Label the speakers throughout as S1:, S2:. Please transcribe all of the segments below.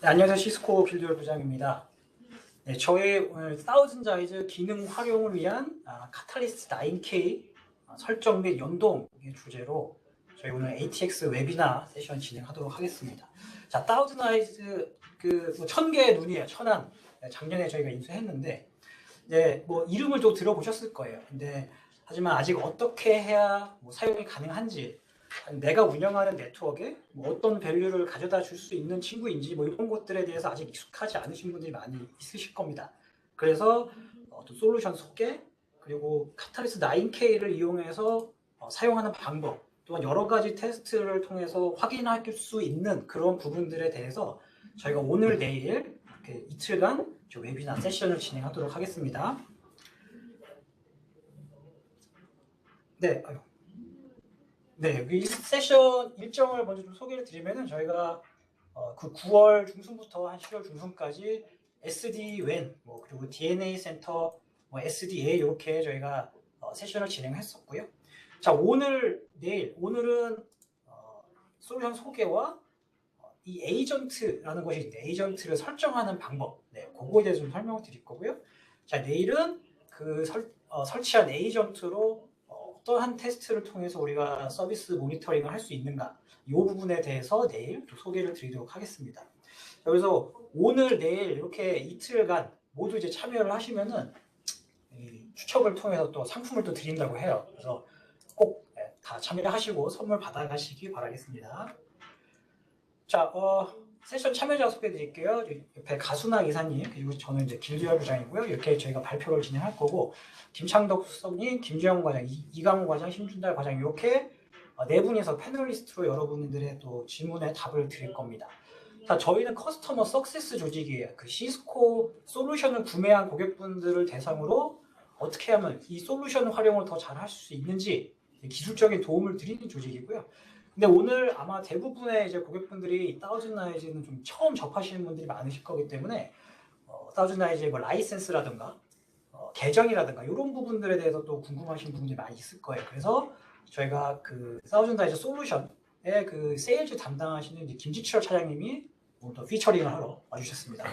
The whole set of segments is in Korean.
S1: 네, 안녕하세요. 시스코 빌드웨어 부장입니다. 네, 저희 오늘 사우즌드 아이즈 기능 활용을 위한 카탈리스트 9K 설정 및 연동의 주제로 저희 오늘 ATX 웨비나 세션 진행하도록 하겠습니다. 자, 사우즌드 아이즈 뭐 1000개의 눈이에요. 천안. 네, 작년에 저희가 인수했는데 이제 뭐 이름을 또 들어보셨을 거예요. 근데 하지만 아직 어떻게 해야 뭐 사용이 가능한지, 내가 운영하는 네트워크에 뭐 어떤 밸류를 가져다 줄 수 있는 친구인지 뭐 이런 것들에 대해서 아직 익숙하지 않으신 분들이 많이 있으실 겁니다. 그래서 어떤 솔루션 소개, 그리고 카탈리스트 9K를 이용해서 사용하는 방법, 또한 여러 가지 테스트를 통해서 확인할 수 있는 그런 부분들에 대해서 저희가 오늘 내일 이렇게 이틀간 웨비나 세션을 진행하도록 하겠습니다. 네, 네, 이 세션 일정을 먼저 좀 소개를 드리면은 저희가 그 9월 중순부터 한 10월 중순까지 SD-WAN, 뭐 그리고 DNA 센터, 뭐 SDA 이렇게 저희가 세션을 진행했었고요. 자, 오늘은 솔루션 소개와 이 에이전트라는 것이 있는데 에이전트를 설정하는 방법, 네, 그거에 대해서 좀 설명을 드릴 거고요. 자, 내일은 그 설치한 에이전트로 어떠한 테스트를 통해서 우리가 서비스 모니터링을 할 수 있는가, 이 부분에 대해서 내일 또 소개를 드리도록 하겠습니다. 그래서 오늘, 내일 이렇게 이틀간 모두 이제 참여를 하시면은 이 추첨을 통해서 또 상품을 또 드린다고 해요. 그래서 꼭 다 참여를 하시고 선물 받아가시기 바라겠습니다. 자, 세션 참여자 소개해 드릴게요. 옆에 가수나 이사님, 그리고 저는 이제 길듀얼 부장이고요. 이렇게 저희가 발표를 진행할 거고, 김창덕 수석님, 김주영 과장, 이강우 과장, 심준달 과장, 이렇게 네 분이서 패널리스트로 여러분들의 또 질문에 답을 드릴 겁니다. 자, 저희는 커스터머 석세스 조직이에요. 그 시스코 솔루션을 구매한 고객분들을 대상으로 어떻게 하면 이 솔루션 활용을 더 잘 할 수 있는지 기술적인 도움을 드리는 조직이고요. 근데 오늘 아마 대부분의 이제 고객분들이 사우즌드 아이즈는 좀 처음 접하시는 분들이 많으실 거기 때문에 사우즌드 아이즈의 뭐 라이센스라든가 계정이라든가 이런 부분들에 대해서 또 궁금하신 분들이 많이 있을 거예요. 그래서 저희가 그 사우즌드 아이즈 솔루션의 그 세일즈 담당하시는 이제 김지철 차장님이 오늘 또 피처링을 하러 와주셨습니다.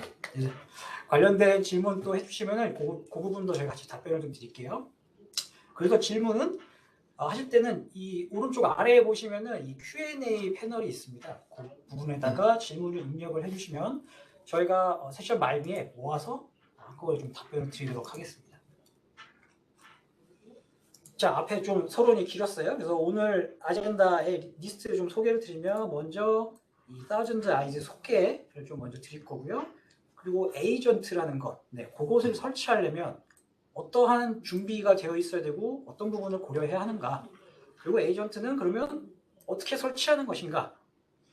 S1: 관련된 질문 또 해주시면은 그 부분도 저희가 같이 답변을 좀 드릴게요. 그래서 질문은 하실 때는 이 오른쪽 아래에 보시면은 이 Q&A 패널이 있습니다. 그 부분에다가 질문을 입력을 해주시면 저희가 세션 말미에 모아서 그거에 좀 답변을 드리도록 하겠습니다. 자, 앞에 좀 서론이 길었어요. 그래서 오늘 아젠다의 리스트를 좀 소개를 드리면 먼저 이 사우즌드 아이즈 소개를 좀 먼저 드릴 거고요. 그리고 에이전트라는 것, 네, 그것을 설치하려면 어떠한 준비가 되어 있어야 되고 어떤 부분을 고려해야 하는가, 그리고 에이전트는 그러면 어떻게 설치하는 것인가,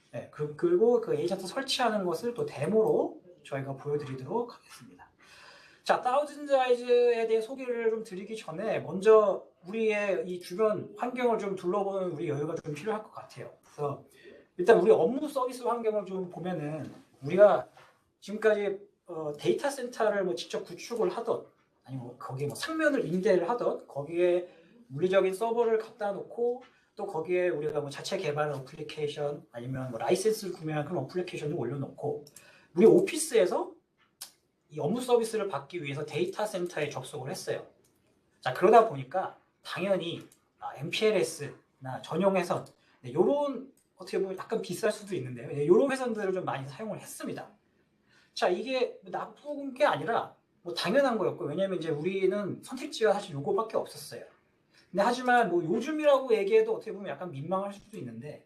S1: 네, 그리고 그 에이전트 설치하는 것을 또 데모로 저희가 보여드리도록 하겠습니다. 자, 사우즌드 아이즈에 대해 소개를 좀 드리기 전에 먼저 우리의 이 주변 환경을 좀 둘러보는 우리 여유가 좀 필요할 것 같아요. 그래서 일단 우리 업무 서비스 환경을 좀 보면은 우리가 지금까지 데이터 센터를 뭐 직접 구축을 하던, 아니면 뭐 거기에 뭐 상면을 임대를 하던, 거기에 물리적인 서버를 갖다 놓고 또 거기에 우리가 뭐 자체 개발한 어플리케이션, 아니면 뭐 라이센스를 구매한 그런 어플리케이션을 올려놓고 우리 오피스에서 이 업무 서비스를 받기 위해서 데이터 센터에 접속을 했어요. 자, 그러다 보니까 당연히 MPLS나 전용 회선, 이런 어떻게 보면 약간 비쌀 수도 있는데요. 이런 회선들을 좀 많이 사용을 했습니다. 자, 이게 나쁜 게 아니라 뭐 당연한 거였고, 왜냐면 이제 우리는 선택지가 사실 요거밖에 없었어요. 근데 하지만 뭐 요즘이라고 얘기해도 어떻게 보면 약간 민망할 수도 있는데,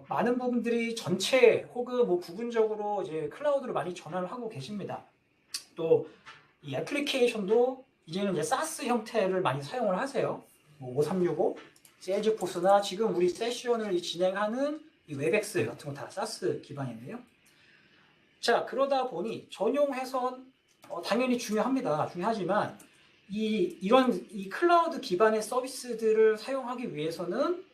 S1: 많은 부분들이 전체 혹은 뭐 부분적으로 이제 클라우드로 많이 전환을 하고 계십니다. 또 이 애플리케이션도 이제는 이제 사스 형태를 많이 사용을 하세요. 뭐 5365, 세일즈포스나 지금 우리 세션을 진행하는 이 웹엑스 같은 거 다 사스 기반인데요. 자, 그러다 보니 전용 회선 당연히 중요하지만 이 클라우드 기반의 서비스들을 사용하기 위해서는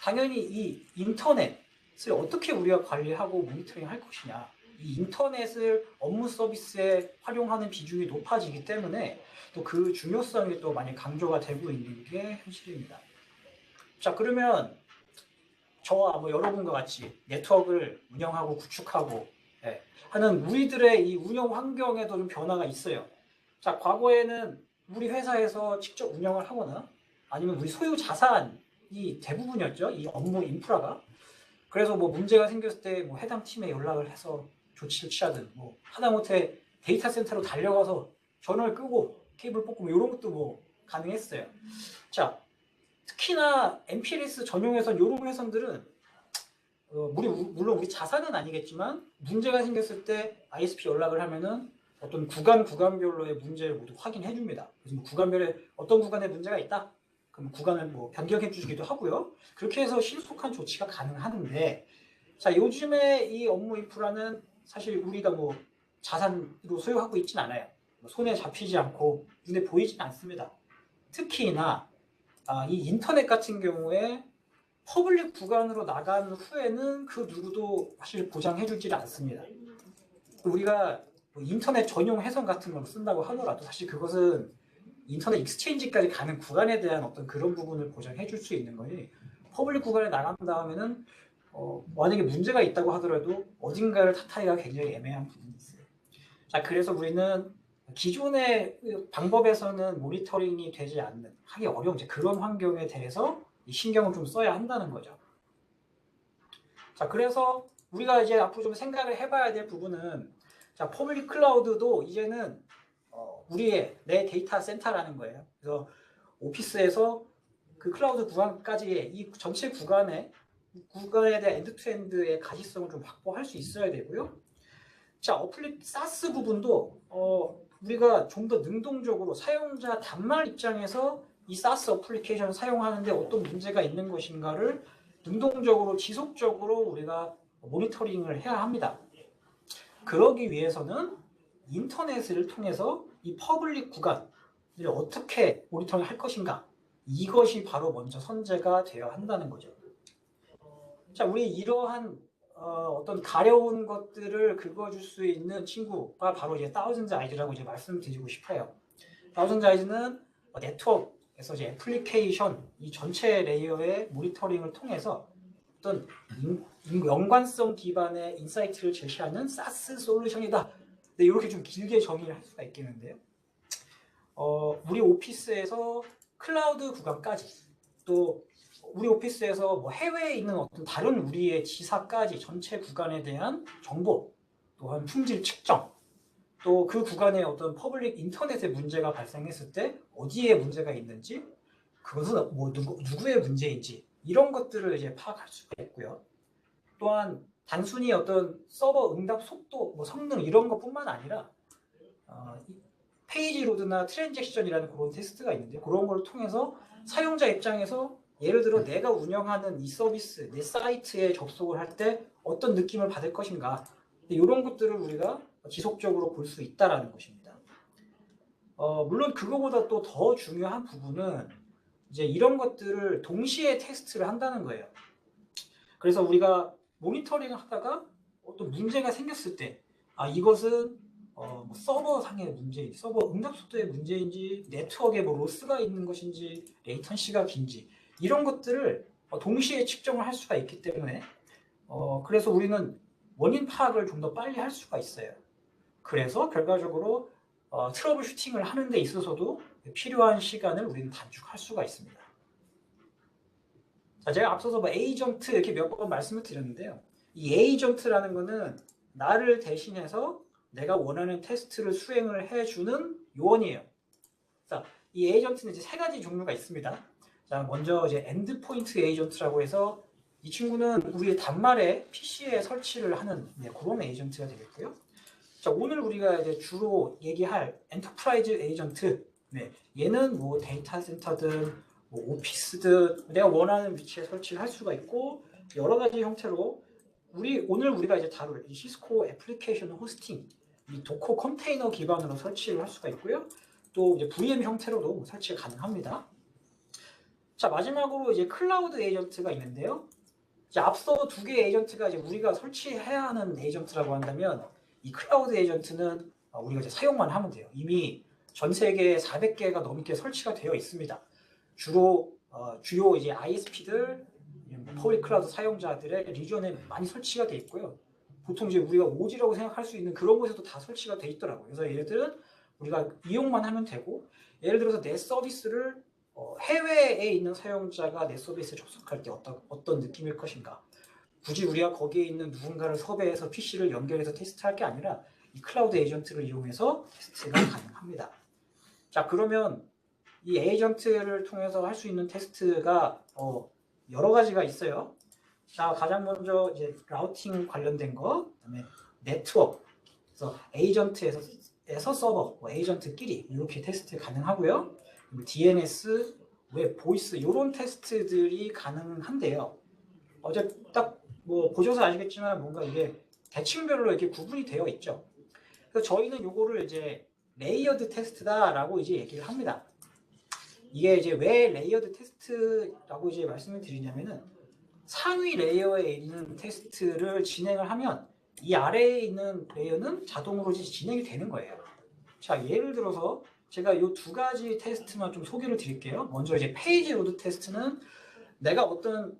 S1: 당연히 이 인터넷을 어떻게 우리가 관리하고 모니터링 할 것이냐, 이 인터넷을 업무 서비스에 활용하는 비중이 높아지기 때문에 또 그 중요성이 또 많이 강조가 되고 있는 게 현실입니다. 자, 그러면 저와 뭐 여러분과 같이 네트워크를 운영하고 구축하고 네, 하는 우리들의 이 운영 환경에도 좀 변화가 있어요. 자, 과거에는 우리 회사에서 직접 운영을 하거나 아니면 우리 소유 자산이 대부분이었죠. 이 업무 인프라가. 그래서 뭐 문제가 생겼을 때 뭐 해당 팀에 연락을 해서 조치를 취하든 뭐 하다못해 데이터 센터로 달려가서 전원을 끄고 케이블 뽑고 뭐 이런 것도 뭐 가능했어요. 자, 특히나 MPLS 전용 회선 이런 회선들은 물론 우리 자산은 아니겠지만 문제가 생겼을 때 ISP 연락을 하면은 어떤 구간별로의 문제를 모두 확인해 줍니다. 그래서 뭐 구간별에 어떤 구간에 문제가 있다? 그럼 구간을 뭐 변경해 주기도 하고요. 그렇게 해서 신속한 조치가 가능하는데, 자, 요즘에 이 업무 인프라는 사실 우리가 뭐 자산으로 소유하고 있진 않아요. 뭐 손에 잡히지 않고 눈에 보이진 않습니다. 특히나 이 인터넷 같은 경우에 퍼블릭 구간으로 나간 후에는 그 누구도 사실 보장해주질 않습니다. 우리가 뭐 인터넷 전용 회선 같은 걸 쓴다고 하더라도 사실 그것은 인터넷 익스체인지까지 가는 구간에 대한 어떤 그런 부분을 보장해줄 수 있는 거니, 퍼블릭 구간에 나간 다음에는 만약에 문제가 있다고 하더라도 어딘가를 탓하기가 굉장히 애매한 부분이 있어요. 자, 그래서 우리는 기존의 방법에서는 모니터링이 되지 않는, 하기 어려운 그런 환경에 대해서 신경을 좀 써야 한다는 거죠. 자, 그래서 우리가 이제 앞으로 좀 생각을 해봐야 될 부분은, 자, 퍼블릭 클라우드도 이제는 우리의 내 데이터 센터라는 거예요. 그래서 오피스에서 그 클라우드 구간까지의 이 전체 구간에 대한 엔드투엔드의 가시성을 좀 확보할 수 있어야 되고요. 자, 사스 부분도 우리가 좀 더 능동적으로 사용자 단말 입장에서 이 사스 어플리케이션을 사용하는데 어떤 문제가 있는 것인가를 능동적으로 지속적으로 우리가 모니터링을 해야 합니다. 그러기 위해서는 인터넷을 통해서 이 퍼블릭 구간을 어떻게 모니터링 할 것인가, 이것이 바로 먼저 선제가 되어야 한다는 거죠. 자, 우리 이러한 어떤 가려운 것들을 긁어줄 수 있는 친구가 바로 이제 Thousand Eyes라고 이제 말씀드리고 싶어요. Thousand Eyes는 네트워크에서 이제 애플리케이션 이 전체 레이어의 모니터링을 통해서 어떤 연관성 기반의 인사이트를 제시하는 SaaS 솔루션이다. 네, 이렇게 좀 길게 정의를 할 수가 있겠는데요. 우리 오피스에서 클라우드 구간까지, 또 우리 오피스에서 뭐 해외에 있는 어떤 다른 우리의 지사까지 전체 구간에 대한 정보, 또한 품질 측정, 또 그 구간에 어떤 퍼블릭 인터넷에 문제가 발생했을 때 어디에 문제가 있는지, 그것은 뭐 누구의 문제인지 이런 것들을 이제 파악할 수가 있고요. 또한 단순히 어떤 서버 응답 속도, 뭐 성능 이런 것뿐만 아니라 페이지 로드나 트랜잭션이라는 그런 테스트가 있는데, 그런 걸 통해서 사용자 입장에서 예를 들어 내가 운영하는 이 서비스, 내 사이트에 접속을 할 때 어떤 느낌을 받을 것인가, 이런 것들을 우리가 지속적으로 볼 수 있다는 것입니다. 물론 그거보다 또 더 중요한 부분은 이제 이런 것들을 동시에 테스트를 한다는 거예요. 그래서 우리가 모니터링을 하다가 어떤 문제가 생겼을 때, 이것은 뭐 서버상의 문제인지, 서버 응답 속도의 문제인지, 네트워크에 뭐 로스가 있는 것인지, 레이턴시가 긴지, 이런 것들을 동시에 측정을 할 수가 있기 때문에 그래서 우리는 원인 파악을 좀 더 빨리 할 수가 있어요. 그래서 결과적으로 트러블 슈팅을 하는 데 있어서도 필요한 시간을 우리는 단축할 수가 있습니다. 자, 제가 앞서서 뭐 에이전트 이렇게 몇 번 말씀을 드렸는데요. 이 에이전트라는 거는 나를 대신해서 내가 원하는 테스트를 수행을 해주는 요원이에요. 자, 이 에이전트는 이제 세 가지 종류가 있습니다. 자, 먼저 이제 엔드포인트 에이전트라고 해서 이 친구는 우리의 단말에 PC에 설치를 하는 그런 에이전트가 되겠고요. 자, 오늘 우리가 이제 주로 얘기할 엔터프라이즈 에이전트, 얘는 뭐 데이터 센터든 뭐 오피스든 내가 원하는 위치에 설치를 할 수가 있고, 여러 가지 형태로 오늘 우리가 이제 다룰 이 시스코 애플리케이션 호스팅, 이 도커 컨테이너 기반으로 설치를 할 수가 있고요. 또 이제 VM 형태로도 설치가 가능합니다. 자, 마지막으로 이제 클라우드 에이전트가 있는데요. 이제 앞서 두 개의 에이전트가 이제 우리가 설치해야 하는 에이전트라고 한다면, 이 클라우드 에이전트는 우리가 이제 사용만 하면 돼요. 이미 전 세계에 400개가 넘게 설치가 되어 있습니다. 주요 이제 ISP들, 퍼블릭 클라우드 사용자들의 리전에 많이 설치가 되어 있고요. 보통 이제 우리가 오지라고 생각할 수 있는 그런 곳에도 다 설치가 돼 있더라고요. 그래서 얘들은 우리가 이용만 하면 되고, 예를 들어서 내 서비스를 해외에 있는 사용자가 내 서비스에 접속할 때 어떤 느낌일 것인가. 굳이 우리가 거기에 있는 누군가를 섭외해서 PC를 연결해서 테스트할 게 아니라 이 클라우드 에이전트를 이용해서 테스트가 가능합니다. 자, 그러면 이 에이전트를 통해서 할 수 있는 테스트가 여러 가지가 있어요. 자, 가장 먼저 이제 라우팅 관련된 거, 그다음에 네트워크, 그래서 에이전트에서 서버, 에이전트끼리 이렇게 테스트 가능하고요. DNS, 웹, 보이스 이런 테스트들이 가능한데요. 어제 딱 뭐 보셔서 아시겠지만 뭔가 이게 대칭별로 이렇게 구분이 되어 있죠. 그래서 저희는 요거를 이제 레이어드 테스트다라고 이제 얘기를 합니다. 이게 이제 왜 레이어드 테스트라고 이제 말씀을 드리냐면은 상위 레이어에 있는 테스트를 진행을 하면 이 아래에 있는 레이어는 자동으로 진행이 되는 거예요. 자, 예를 들어서 제가 이 두 가지 테스트만 좀 소개를 드릴게요. 먼저 이제 페이지 로드 테스트는 내가 어떤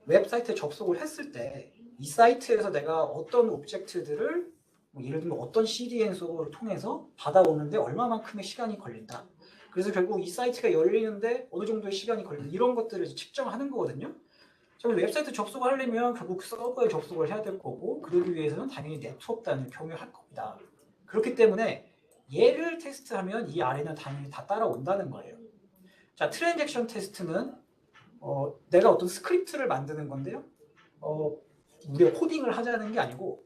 S1: 웹사이트에 접속을 했을 때 이 사이트에서 내가 어떤 오브젝트들을 예를 들면 어떤 CDN 서버를 통해서 받아오는데 얼마만큼의 시간이 걸린다. 그래서 결국 이 사이트가 열리는데 어느 정도의 시간이 걸린다. 이런 것들을 측정하는 거거든요. 그래서 웹사이트 접속을 하려면 결국 서버에 접속을 해야 될 거고, 그러기 위해서는 당연히 네트워크 단위를 공유할 겁니다. 그렇기 때문에 얘를 테스트하면 이 아래는 당연히 다 따라온다는 거예요. 자, 트랜잭션 테스트는 내가 어떤 스크립트를 만드는 건데요. 우리가 코딩을 하자는 게 아니고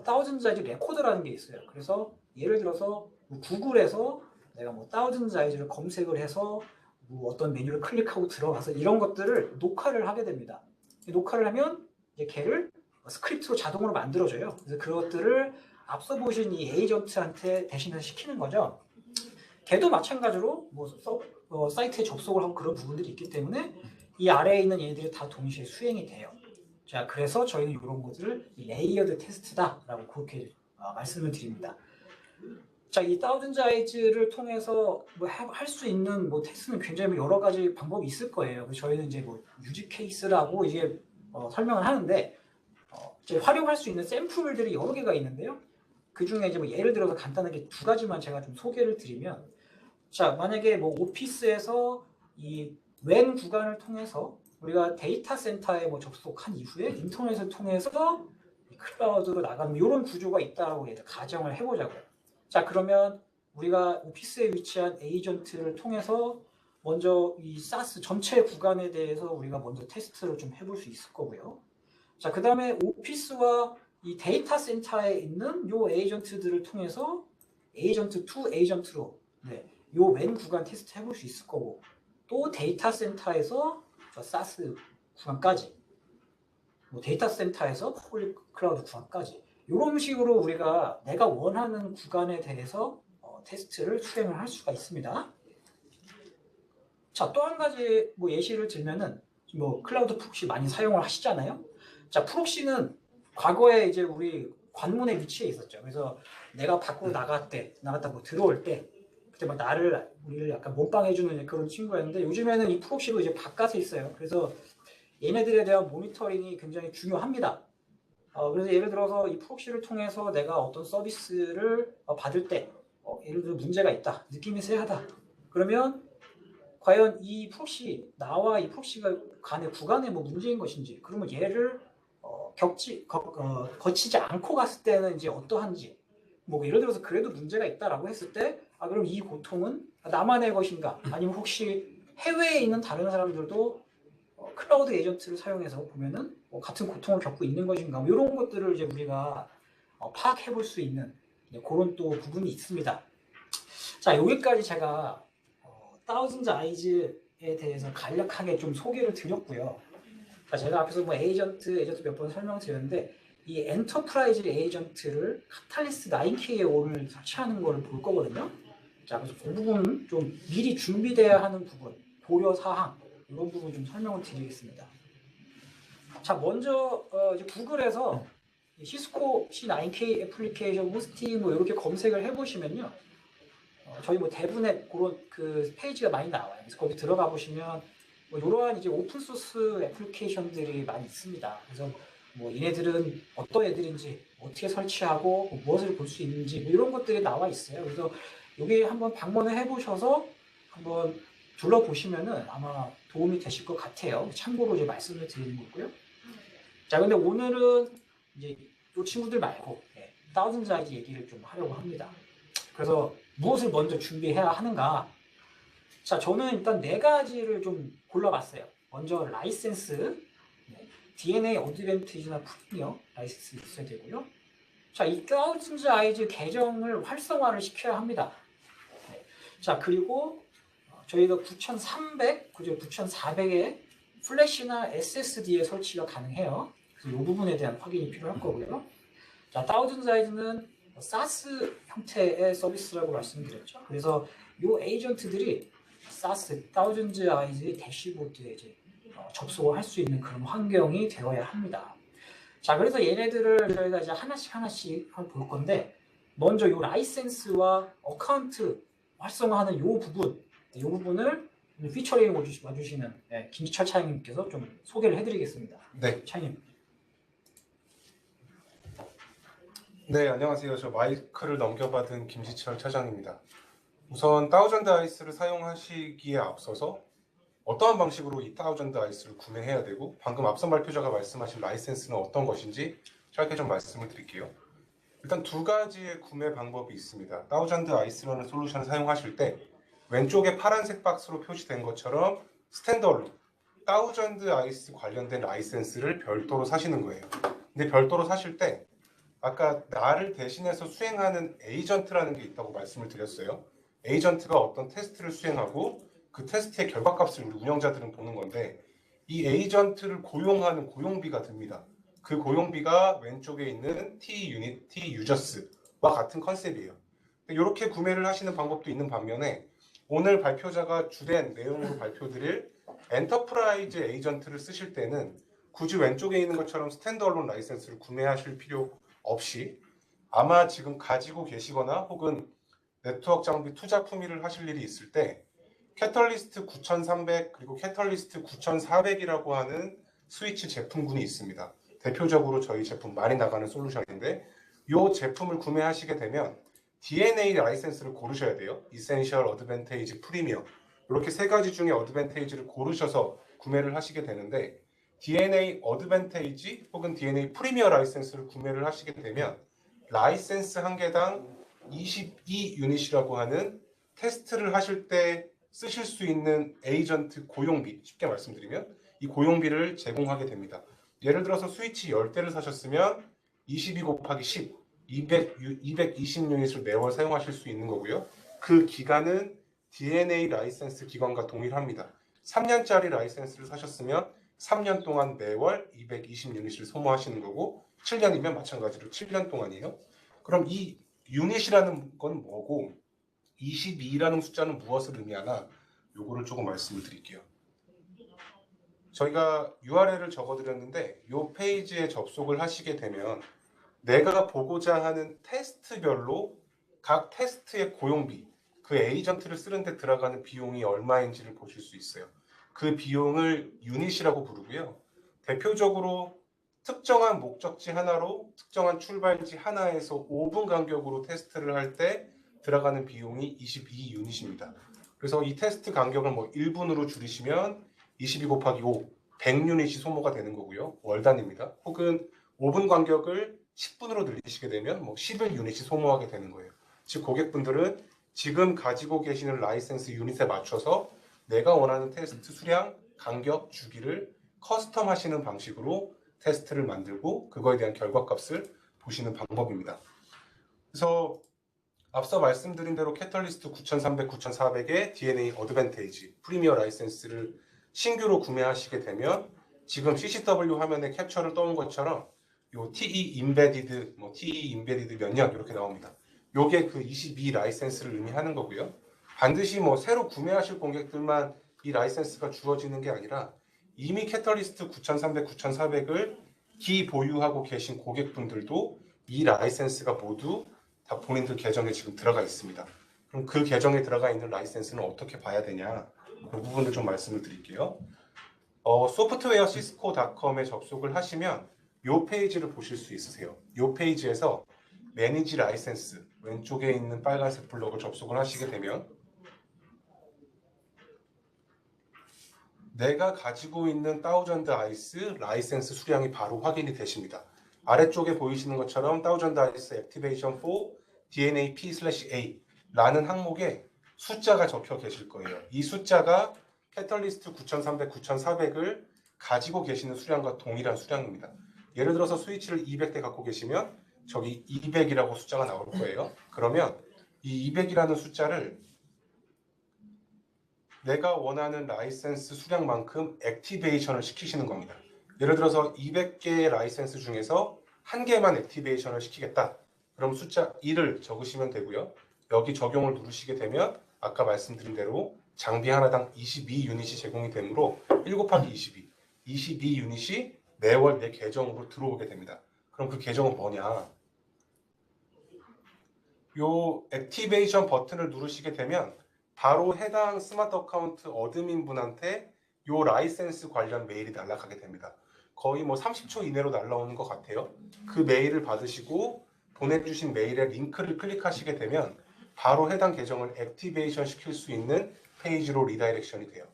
S1: thousand size 레코더라는 게 있어요. 그래서 예를 들어서 구글에서 내가 뭐 thousand size를 검색을 해서 뭐 어떤 메뉴를 클릭하고 들어가서 이런 것들을 녹화를 하게 됩니다. 녹화를 하면 이제 걔를 스크립트로 자동으로 만들어줘요. 그래서 그것들을 앞서 보신 이 에이전트한테 대신해서 시키는 거죠. 걔도 마찬가지로 뭐 사이트에 접속을 하고 그런 부분들이 있기 때문에 이 아래에 있는 얘들이 다 동시에 수행이 돼요. 자, 그래서 저희는 이런 것들을 레이어드 테스트다라고 그렇게 말씀을 드립니다. 자, 이 thousand size를 통해서 뭐 할 수 있는 뭐 테스트는 굉장히 여러 가지 방법이 있을 거예요. 그래서 저희는 이제 뭐 유지 케이스라고 이제 설명을 하는데 이제 활용할 수 있는 샘플들이 여러 개가 있는데요. 그 중에 이제 뭐 예를 들어서 간단하게 두 가지만 제가 좀 소개를 드리면, 자, 만약에 뭐 오피스에서 이 WAN 구간을 통해서 우리가 데이터 센터에 뭐 접속한 이후에 인터넷을 통해서 클라우드로 나가는 이런 구조가 있다고 가정을 해보자고요. 자, 그러면 우리가 오피스에 위치한 에이전트를 통해서 먼저 이 사스 전체 구간에 대해서 우리가 먼저 테스트를 좀 해볼 수 있을 거고요. 자, 그 다음에 오피스와 이 데이터 센터에 있는 요 에이전트들을 통해서 에이전트 투 에이전트로 요 WAN 구간 테스트 해볼 수 있을 거고, 또 데이터 센터에서 저 사스 구간까지, 뭐 데이터 센터에서 퍼블릭 클라우드 구간까지 이런 식으로 우리가 내가 원하는 구간에 대해서 테스트를 수행을 할 수가 있습니다. 자, 또 한 가지 뭐 예시를 들면은 뭐 클라우드 프록시 많이 사용을 하시잖아요. 자, 프록시는 과거에 이제 우리 관문에 위치해 있었죠. 그래서 내가 밖으로 나갔다 뭐 들어올 때 그때 막 우리를 약간 몸빵해주는 그런 친구였는데, 요즘에는 이 프록시도 이제 바깥에 있어요. 그래서 얘네들에 대한 모니터링이 굉장히 중요합니다. 그래서 예를 들어서 이 프록시를 통해서 내가 어떤 서비스를 받을 때 예를 들어 문제가 있다, 느낌이 쎄하다, 그러면 과연 이 프록시, 나와 이 프록시가 간의 구간에 뭐 문제인 것인지, 그러면 얘를 거치지 않고 갔을 때는 이제 어떠한지, 뭐 예를 들어서 그래도 문제가 있다라고 했을 때 그럼 이 고통은 나만의 것인가, 아니면 혹시 해외에 있는 다른 사람들도 클라우드 에이전트를 사용해서 보면은 같은 고통을 겪고 있는 것인가, 뭐 이런 것들을 이제 우리가 파악해 볼 수 있는 그런 또 부분이 있습니다. 자, 여기까지 제가 thousand eyes에 대해서 간략하게 좀 소개를 드렸고요. 자, 제가 앞에서 뭐 에이전트 몇 번 설명드렸는데, 이 엔터프라이즈 에이전트를 카탈리스트 9K에 오늘 설치하는 걸 볼 거거든요. 자, 그래서 그 부분 좀 미리 준비돼야 하는 부분, 고려 사항, 이런 부분 좀 설명을 드리겠습니다. 자, 먼저 이제 구글에서 시스코 C9K 애플리케이션 호스팅 뭐 이렇게 검색을 해보시면요, 저희 뭐 대부분의 그런 그 페이지가 많이 나와요. 그래서 거기 들어가 보시면 뭐 이러한 이제 오픈 소스 애플리케이션들이 많이 있습니다. 그래서 뭐 얘네들은 어떤 애들인지, 어떻게 설치하고 뭐 무엇을 볼 수 있는지 뭐 이런 것들이 나와 있어요. 그래서 여기 한번 방문을 해보셔서 한번 둘러보시면은 아마 도움이 되실 것 같아요. 참고로 이제 말씀을 드리는 거고요. 자, 근데 오늘은 이제 이 친구들 말고 다우즌즈 아이즈 얘기를 좀 하려고 합니다. 그래서 무엇을 먼저 준비해야 하는가? 자, 저는 일단 네 가지를 좀 골라봤어요. 먼저 라이센스, DNA 어드밴티지나 프리미어 라이센스 있어야 되고요. 자, 이 다우즌즈 아이즈 계정을 활성화를 시켜야 합니다. 자, 그리고 저희가 9300, 그죠? 9400에 플래시나 SSD에 설치가 가능해요. 그래서 이 부분에 대한 확인이 필요할 거고요. 자, 다우즌즈 아이즈는 사스 형태의 서비스라고 말씀드렸죠. 그래서 이 에이전트들이 사스, 다우즌즈 아이즈의 대시보드에 이제 접속을 할 수 있는 그런 환경이 되어야 합니다. 자, 그래서 얘네들을 저희가 이제 하나씩 볼 건데, 먼저 이 라이센스와 어카운트 활성화하는 이 부분을 피처링 와주시는 김지철 차장님께서 좀 소개를 해드리겠습니다.
S2: 네.
S1: 차장님.
S2: 네, 안녕하세요. 저 마이크를 넘겨받은 김지철 차장입니다. 우선 다우전드 아이스를 사용하시기에 앞서서 어떠한 방식으로 이 다우전드 아이스를 구매해야 되고 방금 앞선 발표자가 말씀하신 라이센스는 어떤 것인지 짧게 좀 말씀을 드릴게요. 일단 두 가지의 구매 방법이 있습니다. 다우전드 아이스라는 솔루션을 사용하실 때 왼쪽에 파란색 박스로 표시된 것처럼 스탠더얼론 다우전드 아이스 관련된 라이센스를 별도로 사시는 거예요. 근데 별도로 사실 때 아까 나를 대신해서 수행하는 에이전트라는 게 있다고 말씀을 드렸어요. 에이전트가 어떤 테스트를 수행하고 그 테스트의 결과값을 우리 운영자들은 보는 건데 이 에이전트를 고용하는 고용비가 듭니다. 그 고용비가 왼쪽에 있는 T 유닛, T 유저스와 같은 컨셉이에요. 이렇게 구매를 하시는 방법도 있는 반면에 오늘 발표자가 주된 내용으로 발표드릴 엔터프라이즈 에이전트를 쓰실 때는 굳이 왼쪽에 있는 것처럼 스탠드얼론 라이센스를 구매하실 필요 없이 아마 지금 가지고 계시거나 혹은 네트워크 장비 투자 품위를 하실 일이 있을 때 캐털리스트 9300 그리고 캐털리스트 9400이라고 하는 스위치 제품군이 있습니다. 대표적으로 저희 제품 많이 나가는 솔루션인데 이 제품을 구매하시게 되면 DNA 라이센스를 고르셔야 돼요. 이센셜, 어드밴테이지, 프리미엄 이렇게 세 가지 중에 어드밴테이지를 고르셔서 구매를 하시게 되는데 DNA 어드밴테이지 혹은 DNA 프리미어 라이센스를 구매를 하시게 되면 라이센스 한 개당 22 유닛이라고 하는 테스트를 하실 때 쓰실 수 있는 에이전트 고용비, 쉽게 말씀드리면 이 고용비를 제공하게 됩니다. 예를 들어서 스위치 10대를 사셨으면 22 곱하기 10, 220 유닛을 매월 사용하실 수 있는 거고요. 그 기간은 DNA 라이센스 기간과 동일합니다. 3년짜리 라이센스를 사셨으면 3년 동안 매월 220 유닛을 소모하시는 거고 7년이면 마찬가지로 7년 동안이에요. 그럼 이 유닛이라는 건 뭐고 22라는 숫자는 무엇을 의미하나 요거를 조금 말씀을 드릴게요. 저희가 URL을 적어드렸는데 이 페이지에 접속을 하시게 되면 내가 보고자 하는 테스트별로 각 테스트의 고용비, 그 에이전트를 쓰는데 들어가는 비용이 얼마인지를 보실 수 있어요. 그 비용을 유닛이라고 부르고요. 대표적으로 특정한 목적지 하나로 특정한 출발지 하나에서 5분 간격으로 테스트를 할 때 들어가는 비용이 22 유닛입니다. 그래서 이 테스트 간격을 뭐 1분으로 줄이시면 22 곱하기 5, 100 유닛이 소모가 되는 거고요. 월 단위입니다. 혹은 5분 간격을 10분으로 늘리시게 되면 뭐 11 유닛이 소모하게 되는 거예요. 즉 고객분들은 지금 가지고 계시는 라이센스 유닛에 맞춰서 내가 원하는 테스트 수량, 간격, 주기를 커스텀 하시는 방식으로 테스트를 만들고 그거에 대한 결과값을 보시는 방법입니다. 그래서 앞서 말씀드린 대로 캐털리스트 9300, 9400의 DNA 어드밴테이지, 프리미어 라이센스를 신규로 구매하시게 되면 지금 CCW 화면에 캡처를 떠온 것처럼 요 TE 임베디드, TE 임베디드 몇 년 이렇게 나옵니다. 요게 그 22 라이센스를 의미하는 거고요. 반드시 새로 구매하실 고객들만 이 라이센스가 주어지는 게 아니라 이미 캐털리스트 9300, 9400을 기보유하고 계신 고객분들도 이 라이센스가 모두 다 본인들 계정에 지금 들어가 있습니다. 그럼 그 계정에 들어가 있는 라이센스는 어떻게 봐야 되냐? 그 부분을 좀 말씀을 드릴게요. 소프트웨어 시스코닷컴에 접속을 하시면 이 페이지를 보실 수 있으세요. 이 페이지에서 매니지 라이센스 왼쪽에 있는 빨간색 블럭을 접속을 하시게 되면 내가 가지고 있는 다우전드 아이스 라이센스 수량이 바로 확인이 되십니다. 아래쪽에 보이시는 것처럼 다우전드 아이스 액티베이션 4 DNA P/A 라는 항목에 숫자가 적혀 계실 거예요. 이 숫자가 캐털리스트 9300, 9400을 가지고 계시는 수량과 동일한 수량입니다. 예를 들어서 스위치를 200대 갖고 계시면 저기 200이라고 숫자가 나올 거예요. 그러면 이 200이라는 숫자를 내가 원하는 라이센스 수량만큼 액티베이션을 시키시는 겁니다. 예를 들어서 200개의 라이센스 중에서 한 개만 액티베이션을 시키겠다. 그럼 숫자 1을 적으시면 되고요. 여기 적용을 누르시게 되면 아까 말씀드린 대로 장비 하나당 22유닛이 제공이 되므로 1 곱하기 22 유닛이 매월 내 계정으로 들어오게 됩니다. 그럼 그 계정은 뭐냐? 요 액티베이션 버튼을 누르시게 되면 바로 해당 스마트 어카운트 어드민 분한테 요 라이센스 관련 메일이 날아가게 됩니다. 거의 뭐 30초 이내로 날라오는 것 같아요. 그 메일을 받으시고 보내주신 메일의 링크를 클릭하시게 되면 바로 해당 계정을 액티베이션 시킬 수 있는 페이지로 리다이렉션이 돼요.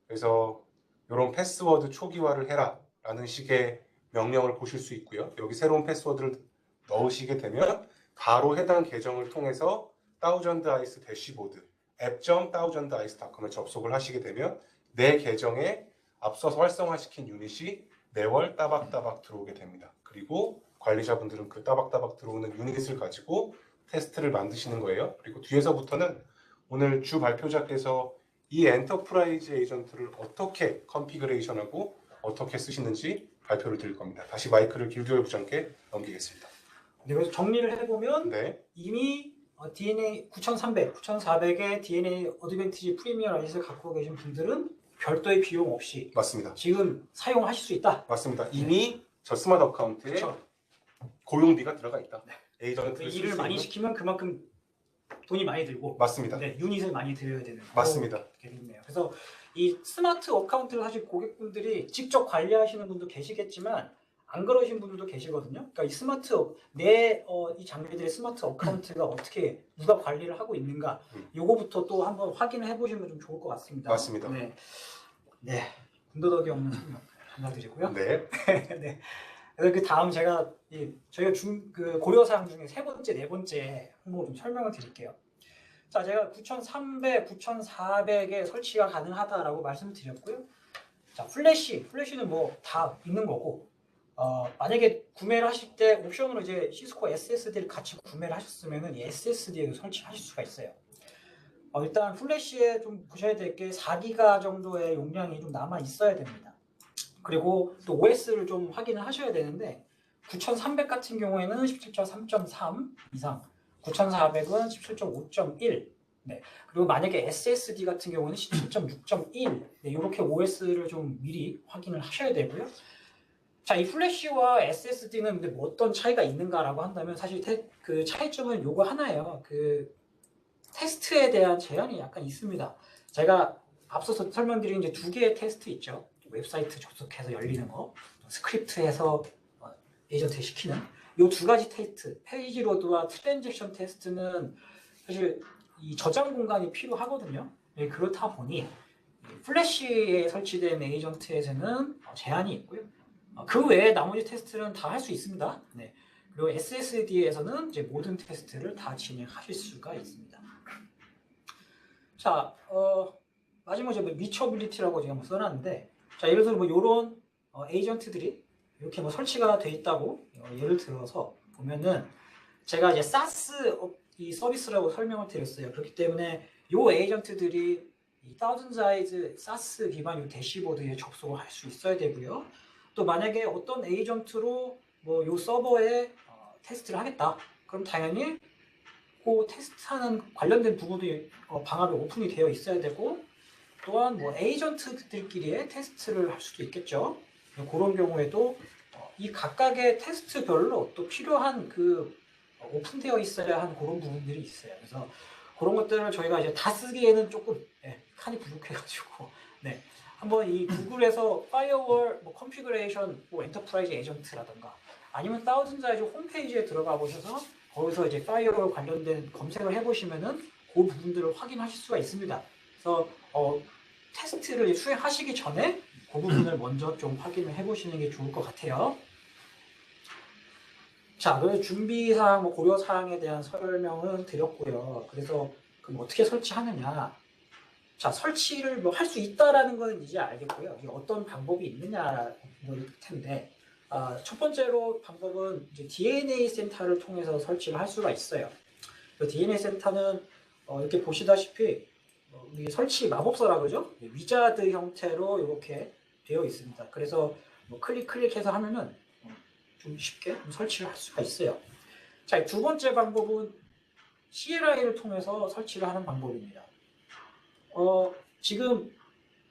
S2: 그래서 이런 패스워드 초기화를 해라 라는 식의 명령을 보실 수 있고요. 여기 새로운 패스워드를 넣으시게 되면 바로 해당 계정을 통해서 다우전드 아이스 대시보드 app.thousandIce.com에 접속을 하시게 되면 내 계정에 앞서서 활성화시킨 유닛이 매월 따박따박 들어오게 됩니다. 그리고 관리자분들은 그 따박따박 들어오는 유닛을 가지고 테스트를 만드시는 거예요. 그리고 뒤에서부터는 오늘 주 발표자께서 이 엔터프라이즈 에이전트를 어떻게 컨피그레이션하고 어떻게 쓰시는지 발표를 드릴 겁니다. 다시 마이크를 길듀얼 부장께 넘기겠습니다.
S1: 네, 그래서 정리를 해보면
S2: 네,
S1: 이미 DNA 9300, 9400의 DNA 어드밴티지 프리미어 라이센스를 갖고 계신 분들은 별도의 비용 없이
S2: 맞습니다.
S1: 지금 사용하실 수 있다.
S2: 맞습니다. 이미 저 스마트 어카운트에
S1: 그렇죠.
S2: 고용비가 들어가 있다. 에이전트를 쓸
S1: 일을
S2: 수
S1: 많이
S2: 있는.
S1: 시키면 그만큼 돈이 많이 들고
S2: 맞습니다.
S1: 네, 유닛을 많이 들여야 되는
S2: 맞습니다.
S1: 되겠네요. 그래서 이 스마트 어카운트를 사실 고객분들이 직접 관리하시는 분도 계시겠지만 안 그러신 분들도 계시거든요. 그러니까 이 스마트 이 장비들의 스마트 어카운트가 어떻게 누가 관리를 하고 있는가 요거부터 또 한번 확인을 해보시면 좀 좋을 것 같습니다.
S2: 맞습니다.
S1: 네, 네, 군더더기 없는 설명 감사드리고요.
S2: 네,
S1: 네. 그래서 그 다음 제가 저희가 그 고려 사항 중에 세 번째, 네 번째 항목을 좀 설명을 드릴게요. 자, 제가 9300, 9400에 설치가 가능하다라고 말씀을 드렸고요. 자, 플래시는 뭐 다 있는 거고, 만약에 구매를 하실 때 옵션으로 이제 시스코 SSD를 같이 구매를 하셨으면은 이 SSD에도 설치하실 수가 있어요. 일단 플래시에 좀 보셔야 될 게 4기가 정도의 용량이 좀 남아 있어야 됩니다. 그리고 또 OS를 좀 확인을 하셔야 되는데 9300 같은 경우에는 17.3.3 이상, 9400은 17.5.1. 네. 그리고 만약에 SSD 같은 경우는 17.6.1. 네, 이렇게 OS를 좀 미리 확인을 하셔야 되고요. 자, 이 플래시와 SSD는 근데 뭐 어떤 차이가 있는가라고 한다면 사실 그 차이점은 요거 하나예요. 그 테스트에 대한 제한이 약간 있습니다. 제가 앞서서 설명드린 이제 두 개의 테스트 있죠. 웹사이트 접속해서 열리는 거, 스크립트해서 에이전트 시키는 이 두 가지 테스트, 페이지 로드와 트랜잭션 테스트는 사실 이 저장 공간이 필요하거든요. 네, 그렇다 보니 플래시에 설치된 에이전트에서는 제한이 있고요. 그 외에 나머지 테스트는 다 할 수 있습니다. 네. 그리고 SSD에서는 이제 모든 테스트를 다 진행하실 수가 있습니다. 자, 마지막 이제 리처빌리티라고 제가 뭐 써놨는데, 자, 예를 들어 뭐 이런 에이전트들이 이렇게 뭐 설치가 돼 있다고 예를 들어서 보면은 제가 이제 SaaS 이 서비스라고 설명을 드렸어요. 그렇기 때문에 이 에이전트들이 이 ThousandEyes SaaS 기반 이 대시보드에 접속을 할 수 있어야 되고요. 또 만약에 어떤 에이전트로 뭐 이 서버에 테스트를 하겠다. 그럼 당연히 그 테스트하는 관련된 부분이 방합에 오픈이 되어 있어야 되고, 또한 뭐 에이전트들끼리의 테스트를 할 수도 있겠죠. 그런 경우에도 이 각각의 테스트별로 또 필요한 그 오픈되어 있어야 한 그런 부분들이 있어요. 그래서 그런 것들을 저희가 이제 다 쓰기에는 조금 칸이 부족해가지고 한번 이 구글에서 파이어월 뭐 컨피그레이션 뭐 엔터프라이즈 에이전트라던가 아니면 다우즌자이즈 홈페이지에 들어가 보셔서 거기서 이제 파이어월 관련된 검색을 해보시면은 그 부분들을 확인하실 수가 있습니다. 그래서 테스트를 수행하시기 전에 그 부분을 먼저 좀 확인을 해보시는 게 좋을 것 같아요. 자, 그래서 준비사항, 뭐 고려사항에 대한 설명은 드렸고요. 그래서 그럼 어떻게 설치하느냐? 자, 설치를 뭐 할 수 있다라는 건 이제 알겠고요. 이게 어떤 방법이 있느냐일 텐데, 첫 번째로 방법은 이제 DNA 센터를 통해서 설치를 할 수가 있어요. 그 DNA 센터는 이렇게 보시다시피 우리 설치 마법서라 그러죠? 위자드 형태로 이렇게 되어 있습니다. 그래서 뭐 클릭해서 하면은 좀 쉽게 설치를 할 수가 있어요. 자, 두 번째 방법은 CLI를 통해서 설치를 하는 방법입니다. 지금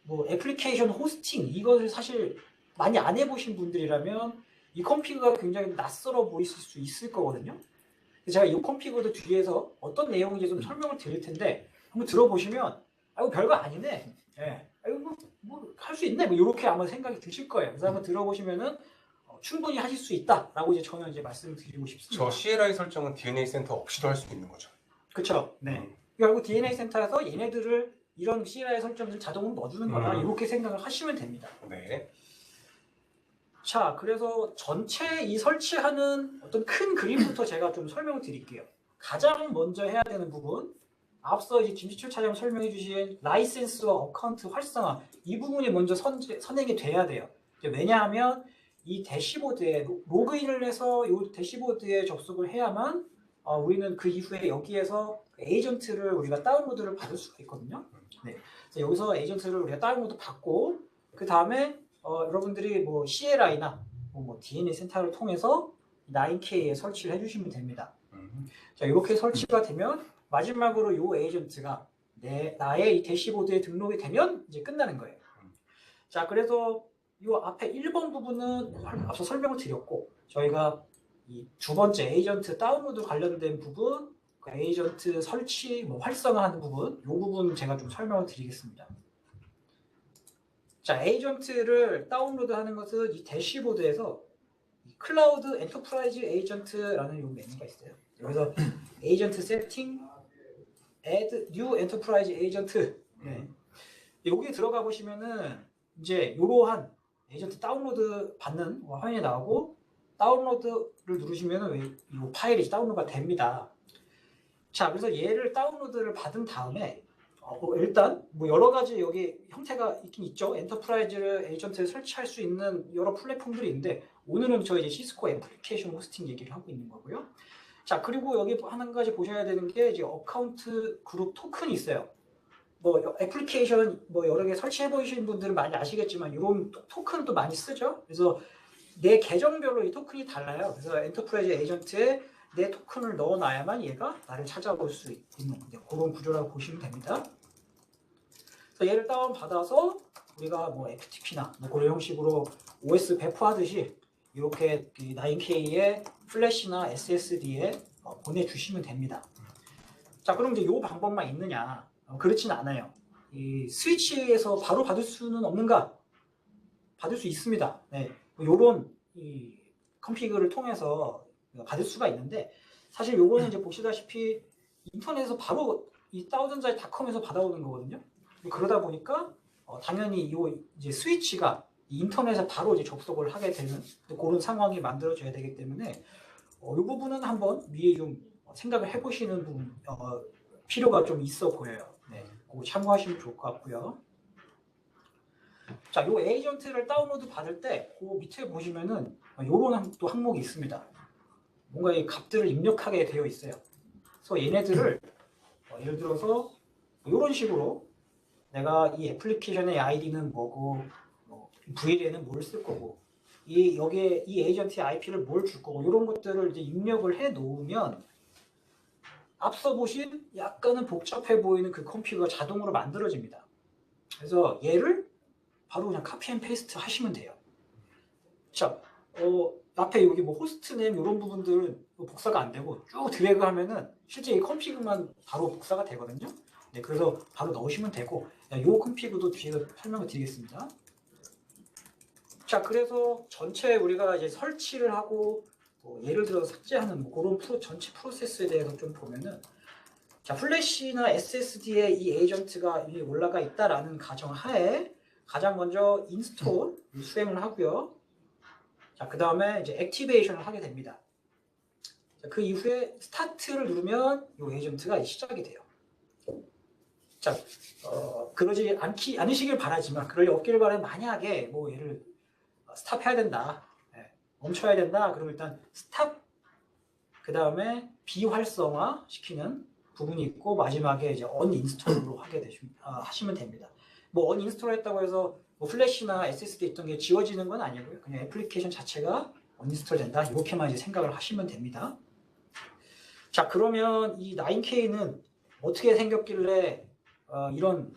S1: 뭐 애플리케이션 호스팅 이것을 사실 많이 안 해보신 분들이라면 이 컴피그가 굉장히 낯설어 보이실 수 있을 거거든요. 제가 이 컴피그도 뒤에서 어떤 내용인지 좀 설명을 드릴 텐데 한번 들어보시면 아이고 별거 아니네. 예. 아이고 뭐 할 수 있네. 뭐 이렇게 아마 생각이 드실 거예요. 그래서 한번 들어보시면은 충분히 하실 수 있다라고 이제 저는 이제 말씀드리고 싶습니다.
S2: 저 CLI 설정은 DNA 센터 없이도 할 수 있는 거죠.
S1: 그렇죠. 네. 결국 DNA 센터에서 얘네들을 이런 CLI 설정을 자동으로 넣어주는 거다. 이렇게 생각을 하시면 됩니다.
S2: 네.
S1: 자, 그래서 전체 이 설치하는 어떤 큰 그림부터 제가 좀 설명을 드릴게요. 가장 먼저 해야 되는 부분, 앞서 이제 김지철 차장 설명해 주신 라이센스와 어카운트 활성화 이 부분이 먼저 선행이 돼야 돼요. 왜냐하면 이 대시보드에 로그인을 해서 이 대시보드에 접속을 해야만 우리는 그 이후에 여기에서 에이전트를 우리가 다운로드를 받을 수가 있거든요. 네. 그래서 여기서 에이전트를 우리가 다운로드 받고 그 다음에 여러분들이 뭐 CLI나 뭐 DNA 센터를 통해서 9K에 설치를 해주시면 됩니다. 자, 이렇게 설치가 되면 마지막으로 이 에이전트가 나의 이 대시보드에 등록이 되면 이제 끝나는 거예요. 자, 그래서 이 앞에 1번 부분은 앞서 설명을 드렸고 저희가 이 두 번째 에이전트 다운로드 관련된 부분, 그 에이전트 설치, 뭐 활성화하는 부분, 이 부분 제가 좀 설명을 드리겠습니다. 자, 에이전트를 다운로드하는 것은 이 대시보드에서 클라우드 엔터프라이즈 에이전트라는 이 메뉴가 있어요. 그래서 에이전트 세팅, add new enterprise agent. 네. 여기 들어가 보시면은 이제 이러한 에이전트 다운로드 받는 화면이 나오고 다운로드를 누르시면은 이 파일이 다운로드가 됩니다. 자, 그래서 얘를 다운로드를 받은 다음에 일단 뭐 여러 가지 여기 형태가 있긴 있죠. 엔터프라이즈 에이전트를 설치할 수 있는 여러 플랫폼들이 있는데 오늘은 저희 이제 시스코 애플리케이션 호스팅 얘기를 하고 있는 거고요. 자, 그리고 여기 한 가지 보셔야 되는 게 이제 어카운트 그룹 토큰이 있어요. 뭐 애플리케이션 뭐 여러 개 설치해 보시는 분들은 많이 아시겠지만 이런 토큰도 많이 쓰죠. 그래서 내 계정별로 이 토큰이 달라요. 그래서 엔터프라이즈 에이전트에 내 토큰을 넣어놔야만 얘가 나를 찾아볼 수 있는 그런 구조라고 보시면 됩니다. 그래서 얘를 다운받아서 우리가 뭐 FTP나 뭐 그런 형식으로 OS 배포하듯이 이렇게 9K의 플래시나 SSD에 보내주시면 됩니다. 자, 그럼 이제 이 방법만 있느냐? 그렇진 않아요. 이 스위치에서 바로 받을 수는 없는가? 받을 수 있습니다. 네, 요런 이 컨피그를 통해서 받을 수가 있는데 사실 요거는 이제 보시다시피 인터넷에서 바로 이 thousand자의.com에서 받아오는 거거든요. 그러다 보니까 당연히 요 이제 스위치가 인터넷에 바로 이제 접속을 하게 되는 그런 상황이 만들어져야 되기 때문에 이 부분은 한번 미리 좀 생각을 해보시는 부분 필요가 좀 있어 보여요. 네, 그거 참고하시면 좋을 것 같고요. 자, 요 에이전트를 다운로드 받을 때 그 밑에 보시면은 요런 또 항목이 있습니다. 뭔가 이 값들을 입력하게 되어 있어요. 그래서 얘네들을 예를 들어서 이런 식으로 내가 이 애플리케이션의 아이디는 뭐고 VLAN은 뭘 쓸 거고 여기에 이 에이전트의 IP를 뭘 줄 거고 이런 것들을 이제 입력을 해 놓으면 앞서 보신 약간은 복잡해 보이는 그 컴퓨터가 자동으로 만들어집니다. 그래서 얘를 바로 그냥 카피 앤 페이스트 하시면 돼요. 자, 앞에 여기 뭐 호스트네임 이런 부분들은 복사가 안 되고 쭉 드래그 하면은 실제 이 컴피그만 바로 복사가 되거든요. 네, 그래서 바로 넣으시면 되고, 요 컨피그도 뒤에서 설명을 드리겠습니다. 자, 그래서 전체 우리가 이제 설치를 하고 예를 들어 삭제하는 그런 전체 프로세스에 대해서 좀 보면은, 자, 플래시나 SSD에 이 에이전트가 이미 올라가 있다라는 가정 하에 가장 먼저 인스톨 수행을 하고요. 자, 그 다음에 이제 액티베이션을 하게 됩니다. 자, 그 이후에 스타트를 누르면 이 에이전트가 시작이 돼요. 자, 그러지 않으시길 바라지만, 그럴 리 없길 바라면, 만약에 뭐 얘를 스탑해야 된다, 멈춰야 된다, 그러면 일단 스탑, 그 다음에 비활성화 시키는 부분이 있고, 마지막에 이제 언인스톨로 하시면 됩니다. 뭐 언인스톨 했다고 해서 뭐 플래시나 SSD 있던 게 지워지는 건 아니고요. 그냥 애플리케이션 자체가 언인스톨 된다, 이렇게만 이제 생각을 하시면 됩니다. 자, 그러면 이 9K는 어떻게 생겼길래 이런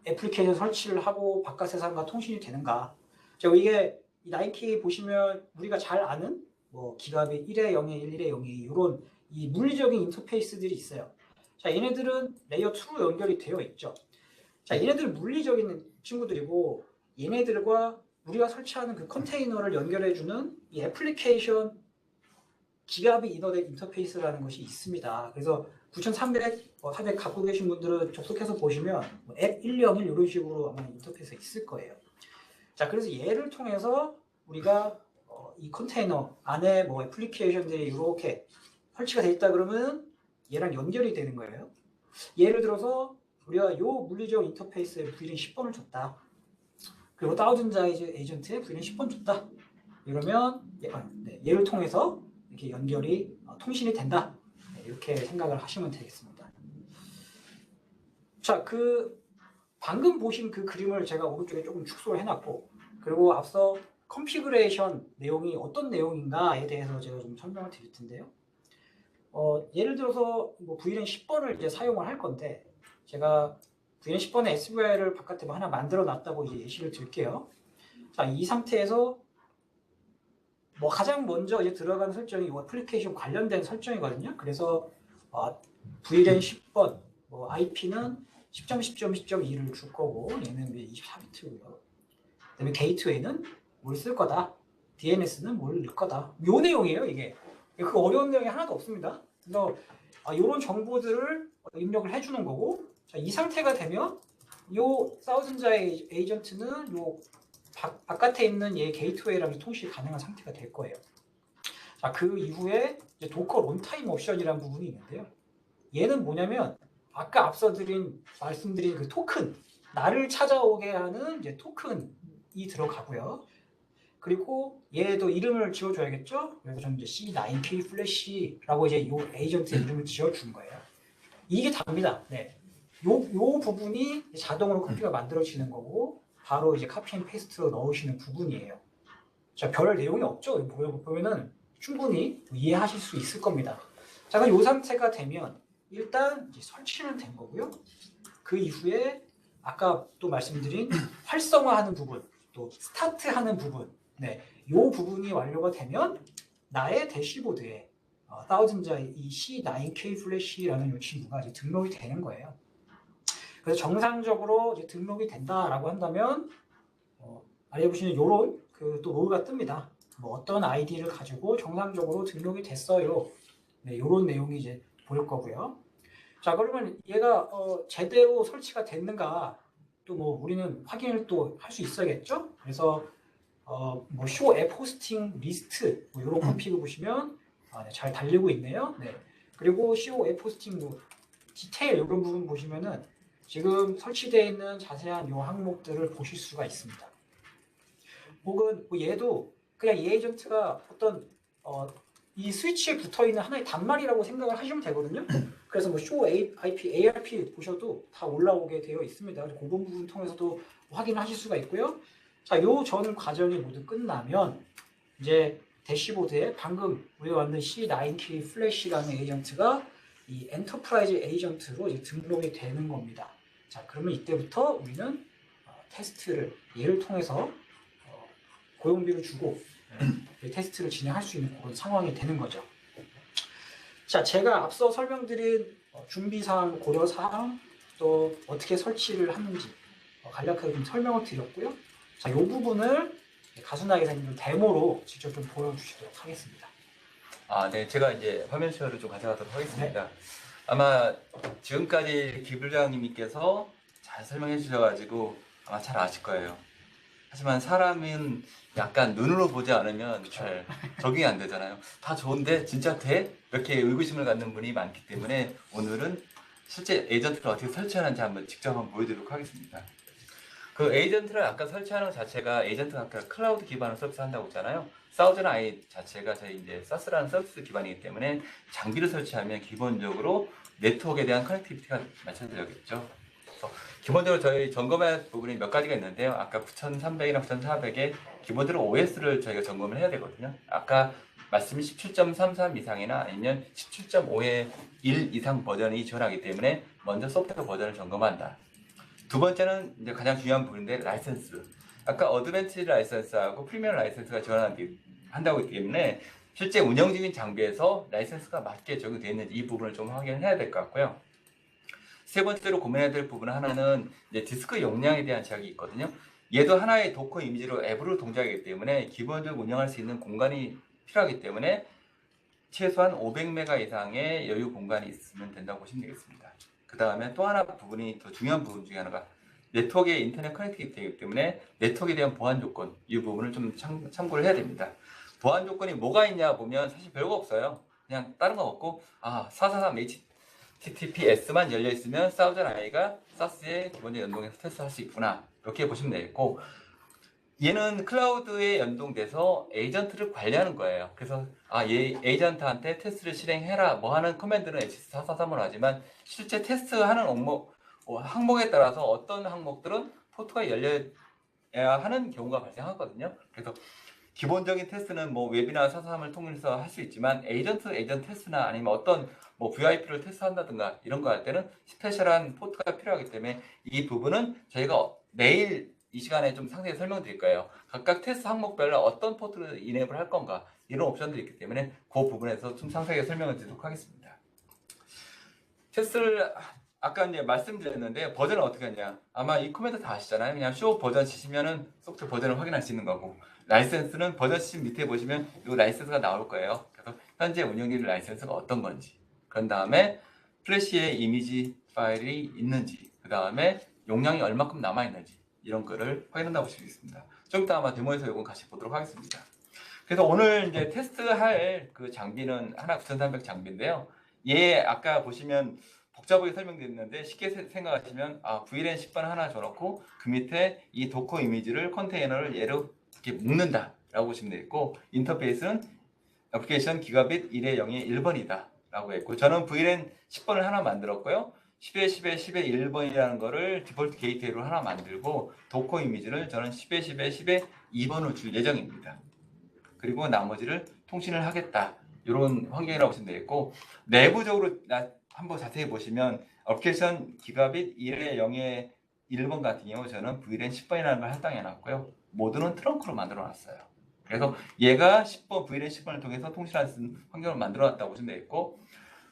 S1: 애플리케이션 설치를 하고 바깥 세상과 통신이 되는가? 자, 이게 이 9K 보시면 우리가 잘 아는 뭐 기가빗 1에 0에 1, 1에 0에 2 이런 이 물리적인 인터페이스들이 있어요. 자, 얘네들은 레이어 2로 연결이 되어 있죠. 자, 얘네들은 물리적인 친구들이고, 얘네들과 우리가 설치하는 그 컨테이너를 연결해주는 이 애플리케이션 기가빗 이너넷 인터페이스라는 것이 있습니다. 그래서 9300, 400 갖고 계신 분들은 접속해서 보시면 앱 101 이런 식으로 아마 인터페이스가 있을 거예요. 자, 그래서 얘를 통해서 우리가 이 컨테이너 안에 뭐 애플리케이션들이 이렇게 설치가 되어 있다 그러면 얘랑 연결이 되는 거예요. 예를 들어서 우리가 이 물리적 인터페이스에 VLAN 10번을 줬다. 그리고 다우즌드 에이전트에 VLAN 10번 줬다. 이러면 얘를 통해서 이렇게 연결이 통신이 된다. 이렇게 생각을 하시면 되겠습니다. 자, 방금 보신 그 그림을 제가 오른쪽에 조금 축소를 해놨고, 그리고 앞서 컨피그레이션 내용이 어떤 내용인가에 대해서 제가 좀 설명을 드릴 텐데요. 예를 들어서 뭐 VLAN 10번을 이제 사용을 할 건데, 제가 VLAN 10번의 SVI를 바깥에 뭐 하나 만들어 놨다고 이제 예시를 드릴게요. 자, 이 상태에서 뭐 가장 먼저 이제 들어가는 설정이 이 애플리케이션 관련된 설정이거든요. 그래서 VLAN 10번, 뭐 IP는 10.10.10.2를 줄 거고, 얘는 24비트고요. 그다음에 게이트웨이는 뭘 쓸 거다, DNS는 뭘 넣을 거다. 요 내용이에요, 이게. 그 어려운 내용이 하나도 없습니다. 그래서 이런 정보들을 입력을 해주는 거고, 자, 이 상태가 되면 요 사우즌자의 에이전트는 요 바깥에 있는 얘 게이트웨이랑 통신이 가능한 상태가 될 거예요. 자, 그 이후에 이제 도커 론타임 옵션이라는 부분이 있는데요. 얘는 뭐냐면 아까 앞서 말씀드린 그 토큰, 나를 찾아오게 하는 이제 토큰이 들어가고요. 그리고 얘도 이름을 지어줘야겠죠? 그래서 저는 이제 C9K 플래시라고 이제 이 에이전트 이름을 지어준 거예요. 이게 답니다. 네. 요 부분이 자동으로 커피가 만들어지는 거고, 바로 이제 카피 앤 페이스트로 넣으시는 부분이에요. 자, 별 내용이 없죠? 보면은 충분히 이해하실 수 있을 겁니다. 자, 그럼 이 상태가 되면 일단 이제 설치는 된 거고요. 그 이후에 아까 또 말씀드린 활성화하는 부분, 또 스타트하는 부분, 네, 이 부분이 완료가 되면 나의 대시보드에 다우즌자의 이 C9K 플래시라는 이 친구가 이제 등록이 되는 거예요. 그래서 정상적으로 이제 등록이 된다라고 한다면 아래 보시는 이런 또 로그가 뜹니다. 뭐 어떤 아이디를 가지고 정상적으로 등록이 됐어요. 네, 이런 내용이 이제 보일 거고요. 자, 그러면 얘가 제대로 설치가 됐는가 또 뭐 우리는 확인을 또 할 수 있어야겠죠. 그래서 뭐 show app hosting list 뭐 이런 컨피그 보시면 네, 잘 달리고 있네요. 네. 그리고 show app hosting 뭐 디테일 이런 부분 보시면은 지금 설치되어 있는 자세한 이 항목들을 보실 수가 있습니다. 혹은 뭐 얘도 그냥 이 에이전트가 어떤 이 스위치에 붙어있는 하나의 단말이라고 생각을 하시면 되거든요. 그래서 뭐 show IP, ARP 보셔도 다 올라오게 되어 있습니다. 그래서 그 부분 통해서도 확인하실 수가 있고요. 자, 요 전 과정이 모두 끝나면 이제 대시보드에 방금 우리가 만든 C9K 플래시라는 에이전트가 이 엔터프라이즈 에이전트로 이제 등록이 되는 겁니다. 자, 그러면 이때부터 우리는 테스트를 얘를 통해서 고용비를 주고 테스트를 진행할 수 있는 그런 상황이 되는 거죠. 자, 제가 앞서 설명드린 준비사항, 고려사항, 또 어떻게 설치를 하는지 간략하게 좀 설명을 드렸고요. 자, 이 부분을 가수나 기사님 데모로 직접 좀 보여주시도록 하겠습니다.
S3: 네, 제가 이제 화면 쉐어를 좀 가져가도록 하겠습니다. 아마 지금까지 기부장님께서 잘 설명해 주셔가지고 아마 잘 아실 거예요. 하지만 사람은 약간 눈으로 보지 않으면 잘 적응이 안 되잖아요. 다 좋은데 진짜 돼? 이렇게 의구심을 갖는 분이 많기 때문에 오늘은 실제 에이전트를 어떻게 설치하는지 한번 직접 한번 보여드리도록 하겠습니다. 그 에이전트를 아까 설치하는 것 자체가 에이전트가 아까 클라우드 기반으로 서비스 한다고 했잖아요. 사우전아이 자체가 저희 이제 사스라는 서비스 기반이기 때문에 장비를 설치하면 기본적으로 네트워크에 대한 커넥티비티가 맞춰져야겠죠. 그래서 기본적으로 저희 점검할 부분이 몇 가지가 있는데요. 아까 9300이나 9400에 기본적으로 OS를 저희가 점검을 해야 되거든요. 아까 말씀이 17.33 이상이나 아니면 17.5의 1 이상 버전이 지원하기 때문에 먼저 소프트웨어 버전을 점검한다. 두 번째는 이제 가장 중요한 부분인데 라이센스. 아까 어드밴티지 라이센스하고 프리미엄 라이센스가 지원한다고 했기 때문에 실제 운영 중인 장비에서 라이센스가 맞게 적용되어 있는지 이 부분을 좀 확인해야 될 것 같고요. 세 번째로 고민해야 될 부분 하나는 이제 디스크 용량에 대한 제약이 있거든요. 얘도 하나의 도커 이미지로 앱으로 동작하기 때문에 기본적으로 운영할 수 있는 공간이 필요하기 때문에 최소한 500메가 이상의 여유 공간이 있으면 된다고 보시면 되겠습니다. 그 다음에 또 하나 부분이 더 중요한 부분 중에 하나가 네트워크에 인터넷 커넥티비티이기 때문에 네트워크에 대한 보안 조건 이 부분을 좀 참고를 해야 됩니다. 보안 조건이 뭐가 있냐 보면 사실 별거 없어요. 그냥 다른 거 없고 443 HTTPS만 열려 있으면 사우전아이가 사스에 기본적인 연동해서 테스트할 수 있구나 이렇게 보시면 되겠고 얘는 클라우드에 연동돼서 에이전트를 관리하는 거예요. 그래서 얘 에이전트한테 테스트를 실행해라 뭐 하는 커맨드는 HC443으로 하지만 실제 테스트하는 항목에 따라서 어떤 항목들은 포트가 열려야 하는 경우가 발생하거든요. 그래서 기본적인 테스트는 뭐 웹이나 443을 통해서 할 수 있지만 에이전트 테스트나 아니면 어떤 뭐 VIP를 테스트한다든가 이런 거 할 때는 스페셜한 포트가 필요하기 때문에 이 부분은 저희가 내일 이 시간에 좀 상세히 설명드릴 거예요. 각각 테스트 항목별로 어떤 포트를 이네이블 할 건가 이런 옵션들이 있기 때문에 그 부분에서 좀 상세하게 설명을 드리도록 하겠습니다. 테스트를 아까 이제 말씀드렸는데 버전은 어떻게 하냐 아마 이 코멘트 다 아시잖아요. 그냥 쇼 버전 치시면은 소프트웨어 버전을 확인할 수 있는 거고 라이센스는 버전 치 밑에 보시면 이 라이센스가 나올 거예요. 그래서 현재 운영되는 라이센스가 어떤 건지 그런 다음에 플래시에 이미지 파일이 있는지 그 다음에 용량이 얼마큼 남아 있는지 이런 거를 확인한다고 보시겠습니다. 좀 이따 아마 데모에서 이건 같이 보도록 하겠습니다. 그래서 오늘 이제 테스트할 그 장비는 하나 9300 장비인데요. 얘 아까 보시면 복잡하게 설명드렸는데 쉽게 생각하시면 VLAN 10번 하나 줘놓고 그 밑에 이 도커 이미지를 컨테이너를 얘로 이렇게 묶는다 라고 보시면 되겠고 인터페이스는 애플리케이션 기가빗 1에 0에 1번이다 라고 했고 저는 VLAN 10번을 하나 만들었고요. 10에 10에 10에 1번이라는 거를 디폴트 게이트웨이로 하나 만들고 도커 이미지를 저는 10에 10에 10에 2번을 줄 예정입니다. 그리고 나머지를 통신을 하겠다 이런 환경이라고 보시면 되겠고 내부적으로 한번 자세히 보시면 애플리케이션 기가빗 1에 0에 1번 같은 경우 저는 VLAN 10번이라는 걸 할당해 놨고요. 모드는 트렁크로 만들어 놨어요. 그래서 얘가 10번 VLAN 10번을 통해서 통신할 수 있는 환경을 만들어 놨다고 보시면 되겠고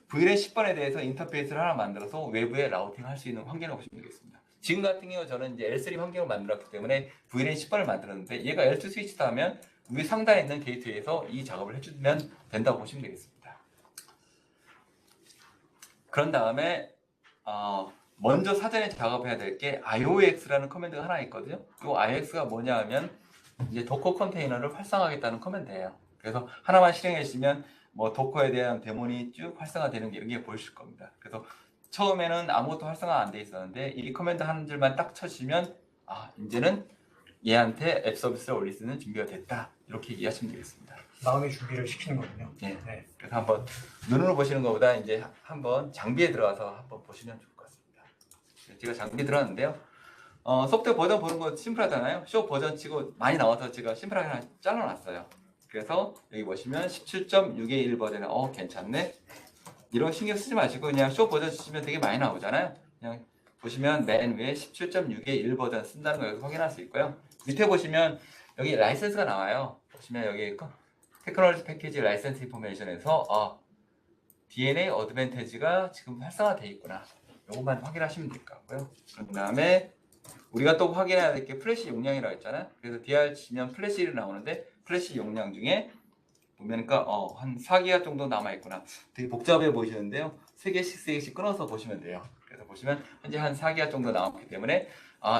S3: VLAN 10번에 대해서 인터페이스를 하나 만들어서 외부에 라우팅 할 수 있는 환경이라고 보시면 되겠습니다. 지금 같은 경우 저는 이제 L3 환경을 만들었기 때문에 VLAN 10번을 만들었는데 얘가 L2 스위치다 하면 위 상단에 있는 게이트웨이에서 이 작업을 해주면 된다고 보시면 되겠습니다. 그런 다음에 먼저 사전에 작업해야 될 게 IOX라는 커맨드가 하나 있거든요. 이 IOX가 뭐냐 하면 이제 도커 컨테이너를 활성화하겠다는 커맨드예요. 그래서 하나만 실행해 주시면 뭐 도커에 대한 데몬이 쭉 활성화되는 게 이렇게 보이실 겁니다. 그래서 처음에는 아무것도 활성화 안 돼 있었는데 이 커맨드 한 줄만 딱 쳐주시면 이제는 얘한테 앱 서비스를 올릴 수 있는 준비가 됐다 이렇게 이해하시면 되겠습니다.
S1: 마음의 준비를 시키는 거군요.
S3: 네. 그래서 한번 눈으로 보시는 것보다 이제 한번 장비에 들어가서 한번 보시면 좋을 것 같습니다. 제가 장비 들어갔는데요. 소프트웨어 버전 보는 거 심플하잖아요. 쇼 버전 치고 많이 나와서 제가 심플하게 하나 잘라놨어요. 그래서 여기 보시면 17.6의 1 버전에 괜찮네. 이런 신경 쓰지 마시고 그냥 쇼 버전 치시면 되게 많이 나오잖아요. 그냥 보시면 맨 위에 17.6의 1 버전 쓴다는 거 여기서 확인할 수 있고요. 밑에 보시면 여기 라이센스가 나와요. 보시면 여기 테크놀로지 패키지 라이센스 인포메이션에서 DNA 어드밴티지가 지금 활성화되어 있구나. 이것만 확인하시면 될 것 같고요. 그 다음에 우리가 또 확인해야 될 게 플래시 용량이라고 했잖아요. 그래서 DR 치면 플래시 1이 나오는데 플래시 용량 중에 보면니까 한 4기가 정도 남아있구나. 되게 복잡해 보이시는데요. 3개씩 3개씩 끊어서 보시면 돼요. 그래서 보시면 현재 한 4기가 정도 남았기 때문에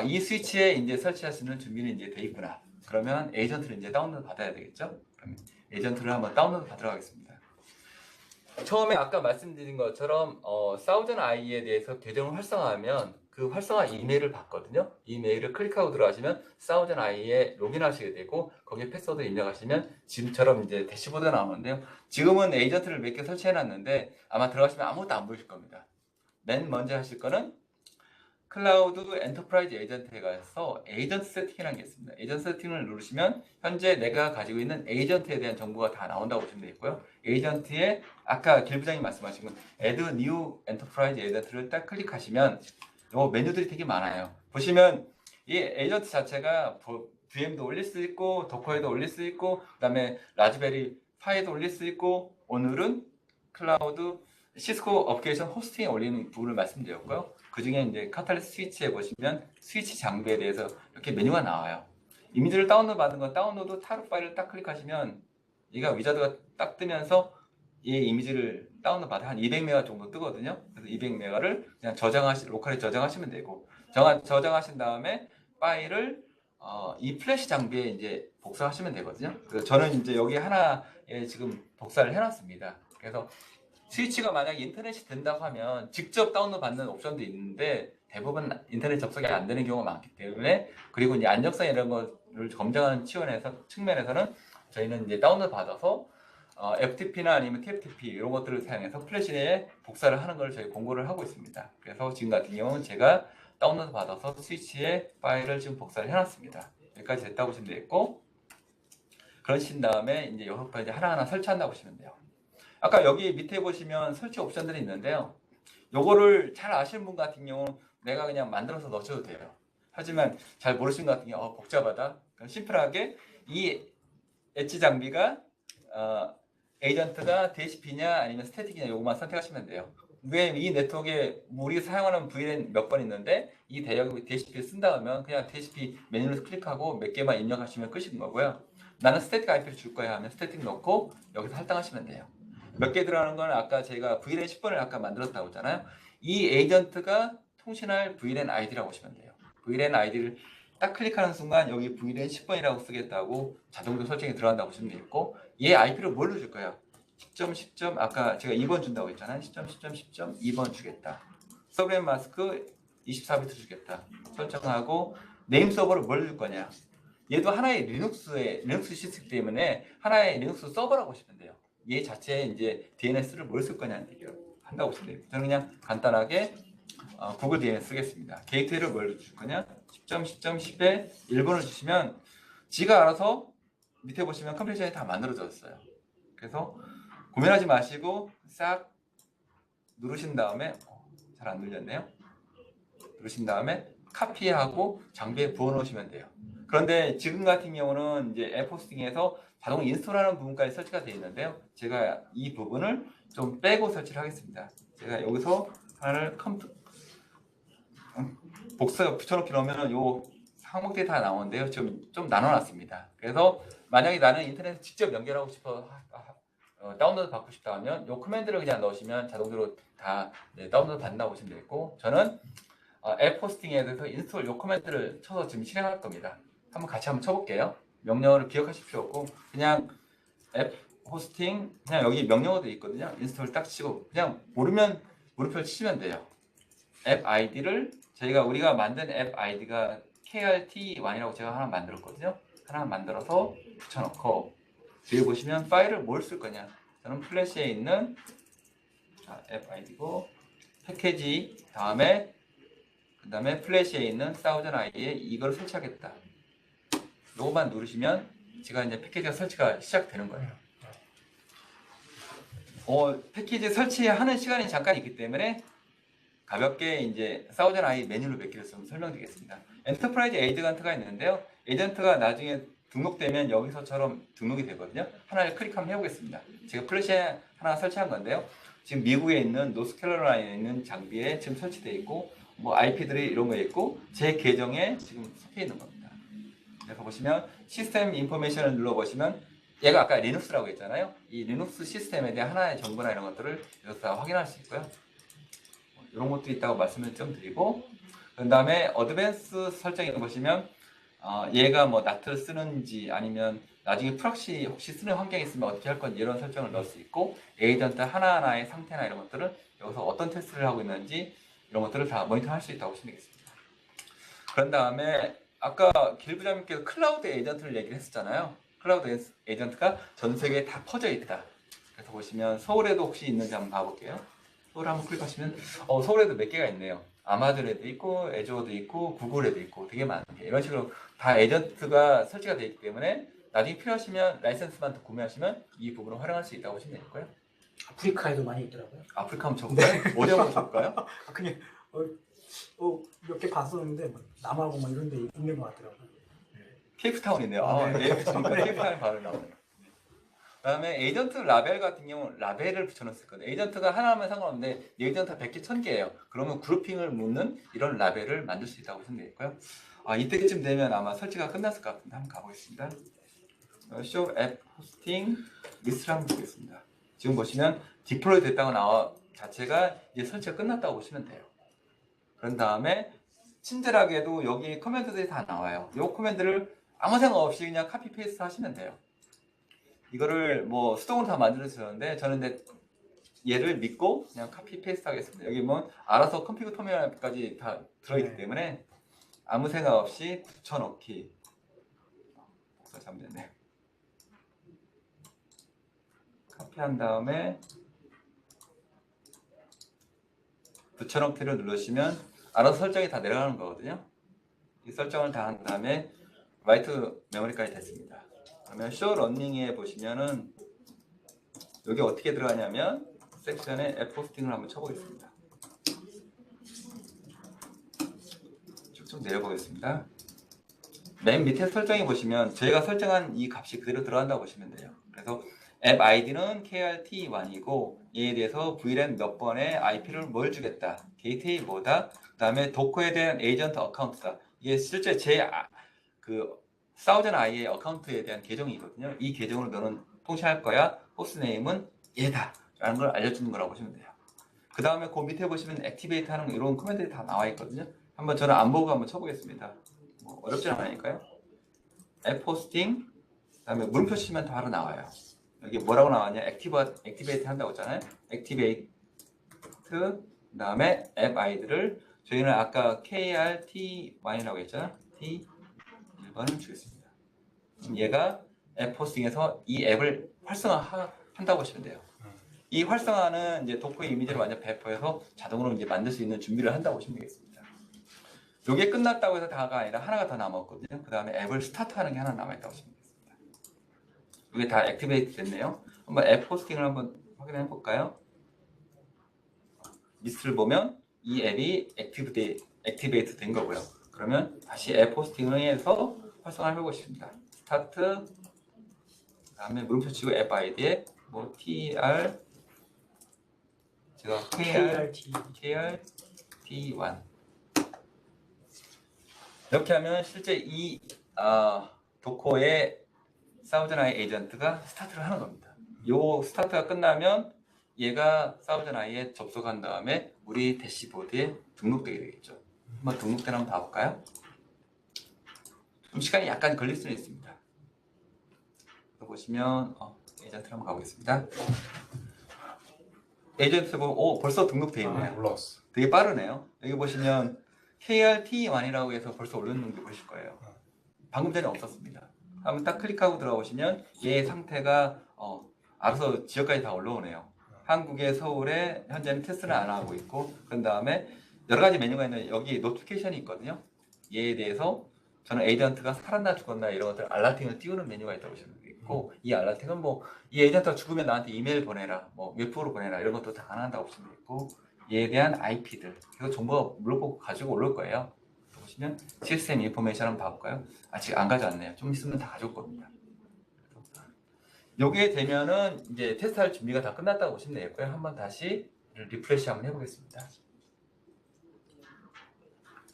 S3: 이 스위치에 이제 설치할 수 있는 준비는 이제 돼 있구나. 그러면 에이전트를 이제 다운로드 받아야 되겠죠? 그러면 에이전트를 한번 다운로드 받으러 가겠습니다. 처음에 아까 말씀드린 것처럼 사우전 아이에 대해서 계정을 활성화하면 그 활성화 이메일을 받거든요. 이 메일을 클릭하고 들어가시면 사우전 아이에 로그인하시게 되고 거기에 패스워드 입력하시면 지금처럼 이제 대시보드가 나오는데요. 지금은 에이전트를 몇 개 설치해 놨는데 아마 들어가시면 아무것도 안 보이실 겁니다. 맨 먼저 하실 거는 클라우드 엔터프라이즈 에이전트에 가서 에이전트 세팅이라는 게 있습니다. 에이전트 세팅을 누르시면 현재 내가 가지고 있는 에이전트에 대한 정보가 다 나온다고 보시면 되겠고요. 에이전트에 아까 길 부장님 말씀하신 Add New Enterprise 에이전트를 딱 클릭하시면 요 메뉴들이 되게 많아요. 보시면 이 에이전트 자체가 VM도 올릴 수 있고 도커에도 올릴 수 있고 그다음에 라즈베리 파이에도 올릴 수 있고 오늘은 클라우드 시스코 어플리케이션 호스팅에 올리는 부분을 말씀드렸고요. 그 중에 이제 카탈리스트 스위치에 보시면 스위치 장비에 대해서 이렇게 메뉴가 나와요. 이미지를 다운로드 받은 건 다운로드 타로 파일을 딱 클릭하시면 얘가 위자드가 딱 뜨면서 이 이미지를 다운로드 받아 한 200메가 정도 뜨거든요. 그래서 200메가를 그냥 로컬에 저장하시면 되고 저장하신 다음에 파일을 이 플래시 장비에 이제 복사하시면 되거든요. 그래서 저는 이제 여기 하나에 지금 복사를 해놨습니다. 그래서 스위치가 만약에 인터넷이 된다고 하면 직접 다운로드 받는 옵션도 있는데 대부분 인터넷 접속이 안 되는 경우가 많기 때문에 그리고 이제 안정성 이런 거를 검증하는 측면에서는 저희는 이제 다운로드 받아서 FTP나 아니면 TFTP 이런 것들을 사용해서 플래시에 복사를 하는 걸 저희 공고를 하고 있습니다. 그래서 지금 같은 경우는 제가 다운로드 받아서 스위치에 파일을 지금 복사를 해놨습니다. 여기까지 됐다고 보시면 되겠고 그러신 다음에 이제 여러 가지 하나하나 설치한다고 보시면 돼요. 아까 여기 밑에 보시면 설치 옵션들이 있는데요. 요거를 잘 아시는 분 같은 경우 내가 그냥 만들어서 넣으셔도 돼요. 하지만 잘 모르시는 분 같은 경우 복잡하다. 심플하게 이 엣지 장비가 에이전트가 DHCP냐 아니면 스태틱이냐 요것만 선택하시면 돼요. 왜 이 네트워크에 우리 사용하는 VLAN 몇 번 있는데 이 대역이 DHCP를 쓴다 하면 그냥 DHCP 메뉴를 클릭하고 몇 개만 입력하시면 끝인 거고요. 나는 스태틱 IP를 줄 거야 하면 스태틱 넣고 여기서 할당하시면 돼요. 몇 개 들어가는 건 아까 제가 VLAN 10번을 아까 만들었다고 했잖아요. 이 에이전트가 통신할 VLAN ID라고 보시면 돼요. VLAN ID를 딱 클릭하는 순간 여기 VLAN 10번이라고 쓰겠다고 자동으로 설정이 들어간다고 보시면 되겠고 얘 IP를 뭘로 줄 거예요? 10.10. 아까 제가 2번 준다고 했잖아요. 10.10.10.2번 주겠다. 서브넷 마스크 24비트 주겠다. 설정하고 네임 서버를 뭘 줄 거냐? 얘도 하나의 리눅스 시스템 때문에 하나의 리눅스 서버라고 보시면 돼요. 얘 자체에 이제 DNS를 뭘 쓸 거냐는 얘기를 한다고 보시면 돼요. 저는 그냥 간단하게 구글 DNS 쓰겠습니다. 게이트웨이를 뭘 줄 거냐? 10.10.10에 1번을 주시면 지가 알아서 밑에 보시면 컴퓨터에 다 만들어졌어요. 그래서 고민하지 마시고 싹 누르신 다음에 잘 안 눌렸네요. 누르신 다음에 카피하고 장비에 부어 놓으시면 돼요. 그런데 지금 같은 경우는 이제 앱 호스팅에서 자동 인스톨하는 부분까지 설치가 되어 있는데요. 제가 이 부분을 좀 빼고 설치를 하겠습니다. 제가 여기서 하나를 복사 붙여놓기 넣으면 요 항목들이 다 나오는데요. 지금 좀 나눠놨습니다. 그래서 만약에 나는 인터넷에 직접 연결하고 싶어 다운로드 받고 싶다 하면 요 커맨드를 그냥 넣으시면 자동으로 다 다운로드 받는다고 보시면 되겠고 저는 앱 호스팅에 대해서 인스톨 요 커맨드를 쳐서 지금 실행할 겁니다. 같이 한번 쳐볼게요. 명령어를 기억하실 필요 없고 그냥 앱 호스팅 그냥 여기 명령어도 있거든요. 인스톨 딱 치고 그냥 모르면 물음표 치시면 돼요. 앱 아이디를 우리가 만든 앱 아이디가 KRT1이라고 제가 하나 만들었거든요. 하나 만들어서 붙여놓고 뒤에 보시면 파일을 뭘 쓸 거냐? 저는 플래시에 있는 앱 아이디고 패키지 다음에 그다음에 플래시에 있는 사우전 아이디에 이걸 설치하겠다. 요거만 누르시면 제가 이제 패키지가 설치가 시작되는 거예요. 패키지 설치하는 시간이 잠깐 있기 때문에 가볍게 이제 사우전 아이 메뉴를 몇 개를 좀 설명드리겠습니다. 엔터프라이즈 에이전트가 있는데요. 에이전트가 나중에 등록되면 여기서처럼 등록이 되거든요. 하나를 클릭하면 해보겠습니다. 제가 플래시에 하나 설치한 건데요. 지금 미국에 있는 노스캐롤라이나에 있는 장비에 지금 설치되어 있고 뭐 IP들이 이런 거 있고 제 계정에 지금 섞여 있는 겁니다. 그래서 보시면 시스템 인포메이션을 눌러보시면 얘가 아까 리눅스라고 했잖아요. 이 리눅스 시스템에 대한 하나의 정보나 이런 것들을 여기서 다 확인할 수 있고요. 이런 것도 있다고 말씀을 좀 드리고 그 다음에 어드밴스 설정에 보시면 얘가 뭐 나트를 쓰는지 아니면 나중에 프락시 혹시 쓰는 환경이 있으면 어떻게 할 건지 이런 설정을 넣을 수 있고 에이전트 하나하나의 상태나 이런 것들을 여기서 어떤 테스트를 하고 있는지 이런 것들을 다 모니터할 수 있다고 보시면 되겠습니다. 그런 다음에 아까 길 부장님께서 클라우드 에이전트를 얘기를 했었잖아요. 클라우드 에이전트가 전 세계에 다 퍼져 있다. 그래서 보시면 서울에도 혹시 있는지 한번 봐볼게요. 서울 한번 클릭하시면 서울에도 몇 개가 있네요. 아마존에도 있고 애주어도 있고 구글에도 있고 되게 많은 게 이런 식으로 다 에이전트가 설치가 되어 있기 때문에 나중에 필요하시면 라이센스만 더 구매하시면 이 부분을 활용할 수 있다고 보시면 되고요.
S1: 아프리카에도 많이 있더라고요.
S3: 아프리카 한번 쳐볼까요? 어디 한번 쳐볼까요?
S1: 그냥 몇 개 봤었는데 뭐 남하고 뭐 이런 데 있는 것 같더라고요.
S3: 케이프타운이네요.
S1: 네.
S3: 그러니까 케이프타운이 바로 나오네요. 그다음에 에이전트 라벨 같은 경우는 라벨을 붙여놓을 거예요. 에이전트가 하나면 상관없는데 에이전트가 100개, 1000개예요. 그러면 그룹핑을 묻는 이런 라벨을 만들 수 있다고 보시면 되겠고요. 이때쯤 되면 아마 설치가 끝났을 것 같은데 한번 가보겠습니다. Show App Hosting 리스트를 한번 보겠습니다. 지금 보시면 디플로이 됐다고 나와 자체가 이제 설치가 끝났다고 보시면 돼요. 그런 다음에 친절하게도 여기 커맨드들이 다 나와요. 이 커맨드를 아무 생각 없이 그냥 카피 페이스트 하시면 돼요. 이거를 뭐 수동으로 다 만들어 주셨는데 저는 이제 얘를 믿고 그냥 카피 페이스트 하겠습니다. 여기 뭐 알아서 컴퓨터 터미널까지 다 들어있기 때문에 아무 생각 없이 붙여넣기. 잘못됐네. 카피한 다음에 붙여넣기를 누르시면 알아서 설정이 다 내려가는 거거든요. 이 설정을 다 한 다음에 라이트 메모리까지 됐습니다. 그러면 쇼 러닝에 보시면은 여기 어떻게 들어가냐면 섹션에 앱 호스팅을 한번 쳐보겠습니다. 쭉쭉 내려보겠습니다. 맨 밑에 설정에 보시면 저희가 설정한 이 값이 그대로 들어간다고 보시면 돼요. 그래서 앱 아이디는 KRT1이고 얘에 대해서 VLAN 몇 번의 IP를 뭘 주겠다. 게이트웨이 뭐다. 그 다음에 도커에 대한 에이전트 어카운트다. 이게 실제 사우전 아이의 어카운트에 대한 계정이거든요. 이 계정으로 너는 통신할 거야. 호스트네임은 얘다. 라는 걸 알려주는 거라고 보시면 돼요. 그 다음에 그 밑에 보시면 액티베이트 하는 이런 코멘트들이 다 나와 있거든요. 한번 저는 안 보고 한번 쳐보겠습니다. 뭐 어렵지 않으니까요. 앱 호스팅, 그 다음에 물음표 치면 바로 나와요. 여기 뭐라고 나왔냐? 액티베이트 한다고 했잖아요. 액티베이트, 그 다음에 앱 아이디를 저희는 아까 KRT1이라고 했잖아요. T1을 주겠습니다. 그럼 얘가 앱 호스팅에서 이 앱을 활성화한다고 보시면 돼요. 이 활성화는 이제 도커의 이미지를 완전 배포해서 자동으로 이제 만들 수 있는 준비를 한다고 보시면 되겠습니다. 이게 끝났다고 해서 다가 아니라 하나가 더 남았거든요. 그 다음에 앱을 스타트하는 게 하나 남아있다고 보시면 되겠습니다. 이게 다 액티베이트 됐네요. 한번 앱 호스팅을 한번 확인해 볼까요? 리스트를 보면 이 앱이 액티베이트 된 거고요. 그러면 다시 앱 호스팅을 해서 활성화를 해보고 싶습니다. 스타트, 그 다음에 물음표 치고 앱 아이디에 뭐 TR, 제가 KRT1 이렇게 하면 실제 이 도커의 사우전 아이 에이전트가 스타트를 하는 겁니다. 이 스타트가 끝나면 얘가 사우전 아이에 접속한 다음에 우리 대시보드에 등록되게 되겠죠. 한번 등록되나 한번 봐볼까요? 좀 시간이 약간 걸릴 수는 있습니다. 보시면 에이전트를 한번 가보겠습니다. 에이전트 보면 벌써 등록되어 있네요.
S2: 올라왔어.
S3: 되게 빠르네요. 여기 보시면 KRT1이라고 해서 벌써 올렸는 게 보실 거예요. 방금 전에 없었습니다. 한번 딱 클릭하고 들어오시면 얘의 상태가 알아서 지역까지 다 올라오네요. 한국의 서울에 현재는 테스트는 안 하고 있고 그런 다음에 여러 가지 메뉴가 있는데 여기 노티피케이션이 있거든요. 얘에 대해서 저는 에이전트가 살았나 죽었나 이런 것들 알라팅을 띄우는 메뉴가 있다고 보시면 되겠고 이 알라팅은 뭐 이 에이전트가 죽으면 나한테 이메일 보내라 뭐 웹으로 보내라 이런 것도 다 가능하다고 보시면 되겠고 얘에 대한 IP들 그리고 정보가 물어보고 가지고 올릴 거예요. 보시면 시스템 인포메이션 한번 봐볼까요? 아직 안 가져왔네요. 좀 있으면 다 가져올 겁니다. 여기에 되면은 이제 테스트할 준비가 다 끝났다고 보시면 되겠고요. 한번 다시 리프레시 한번 해보겠습니다.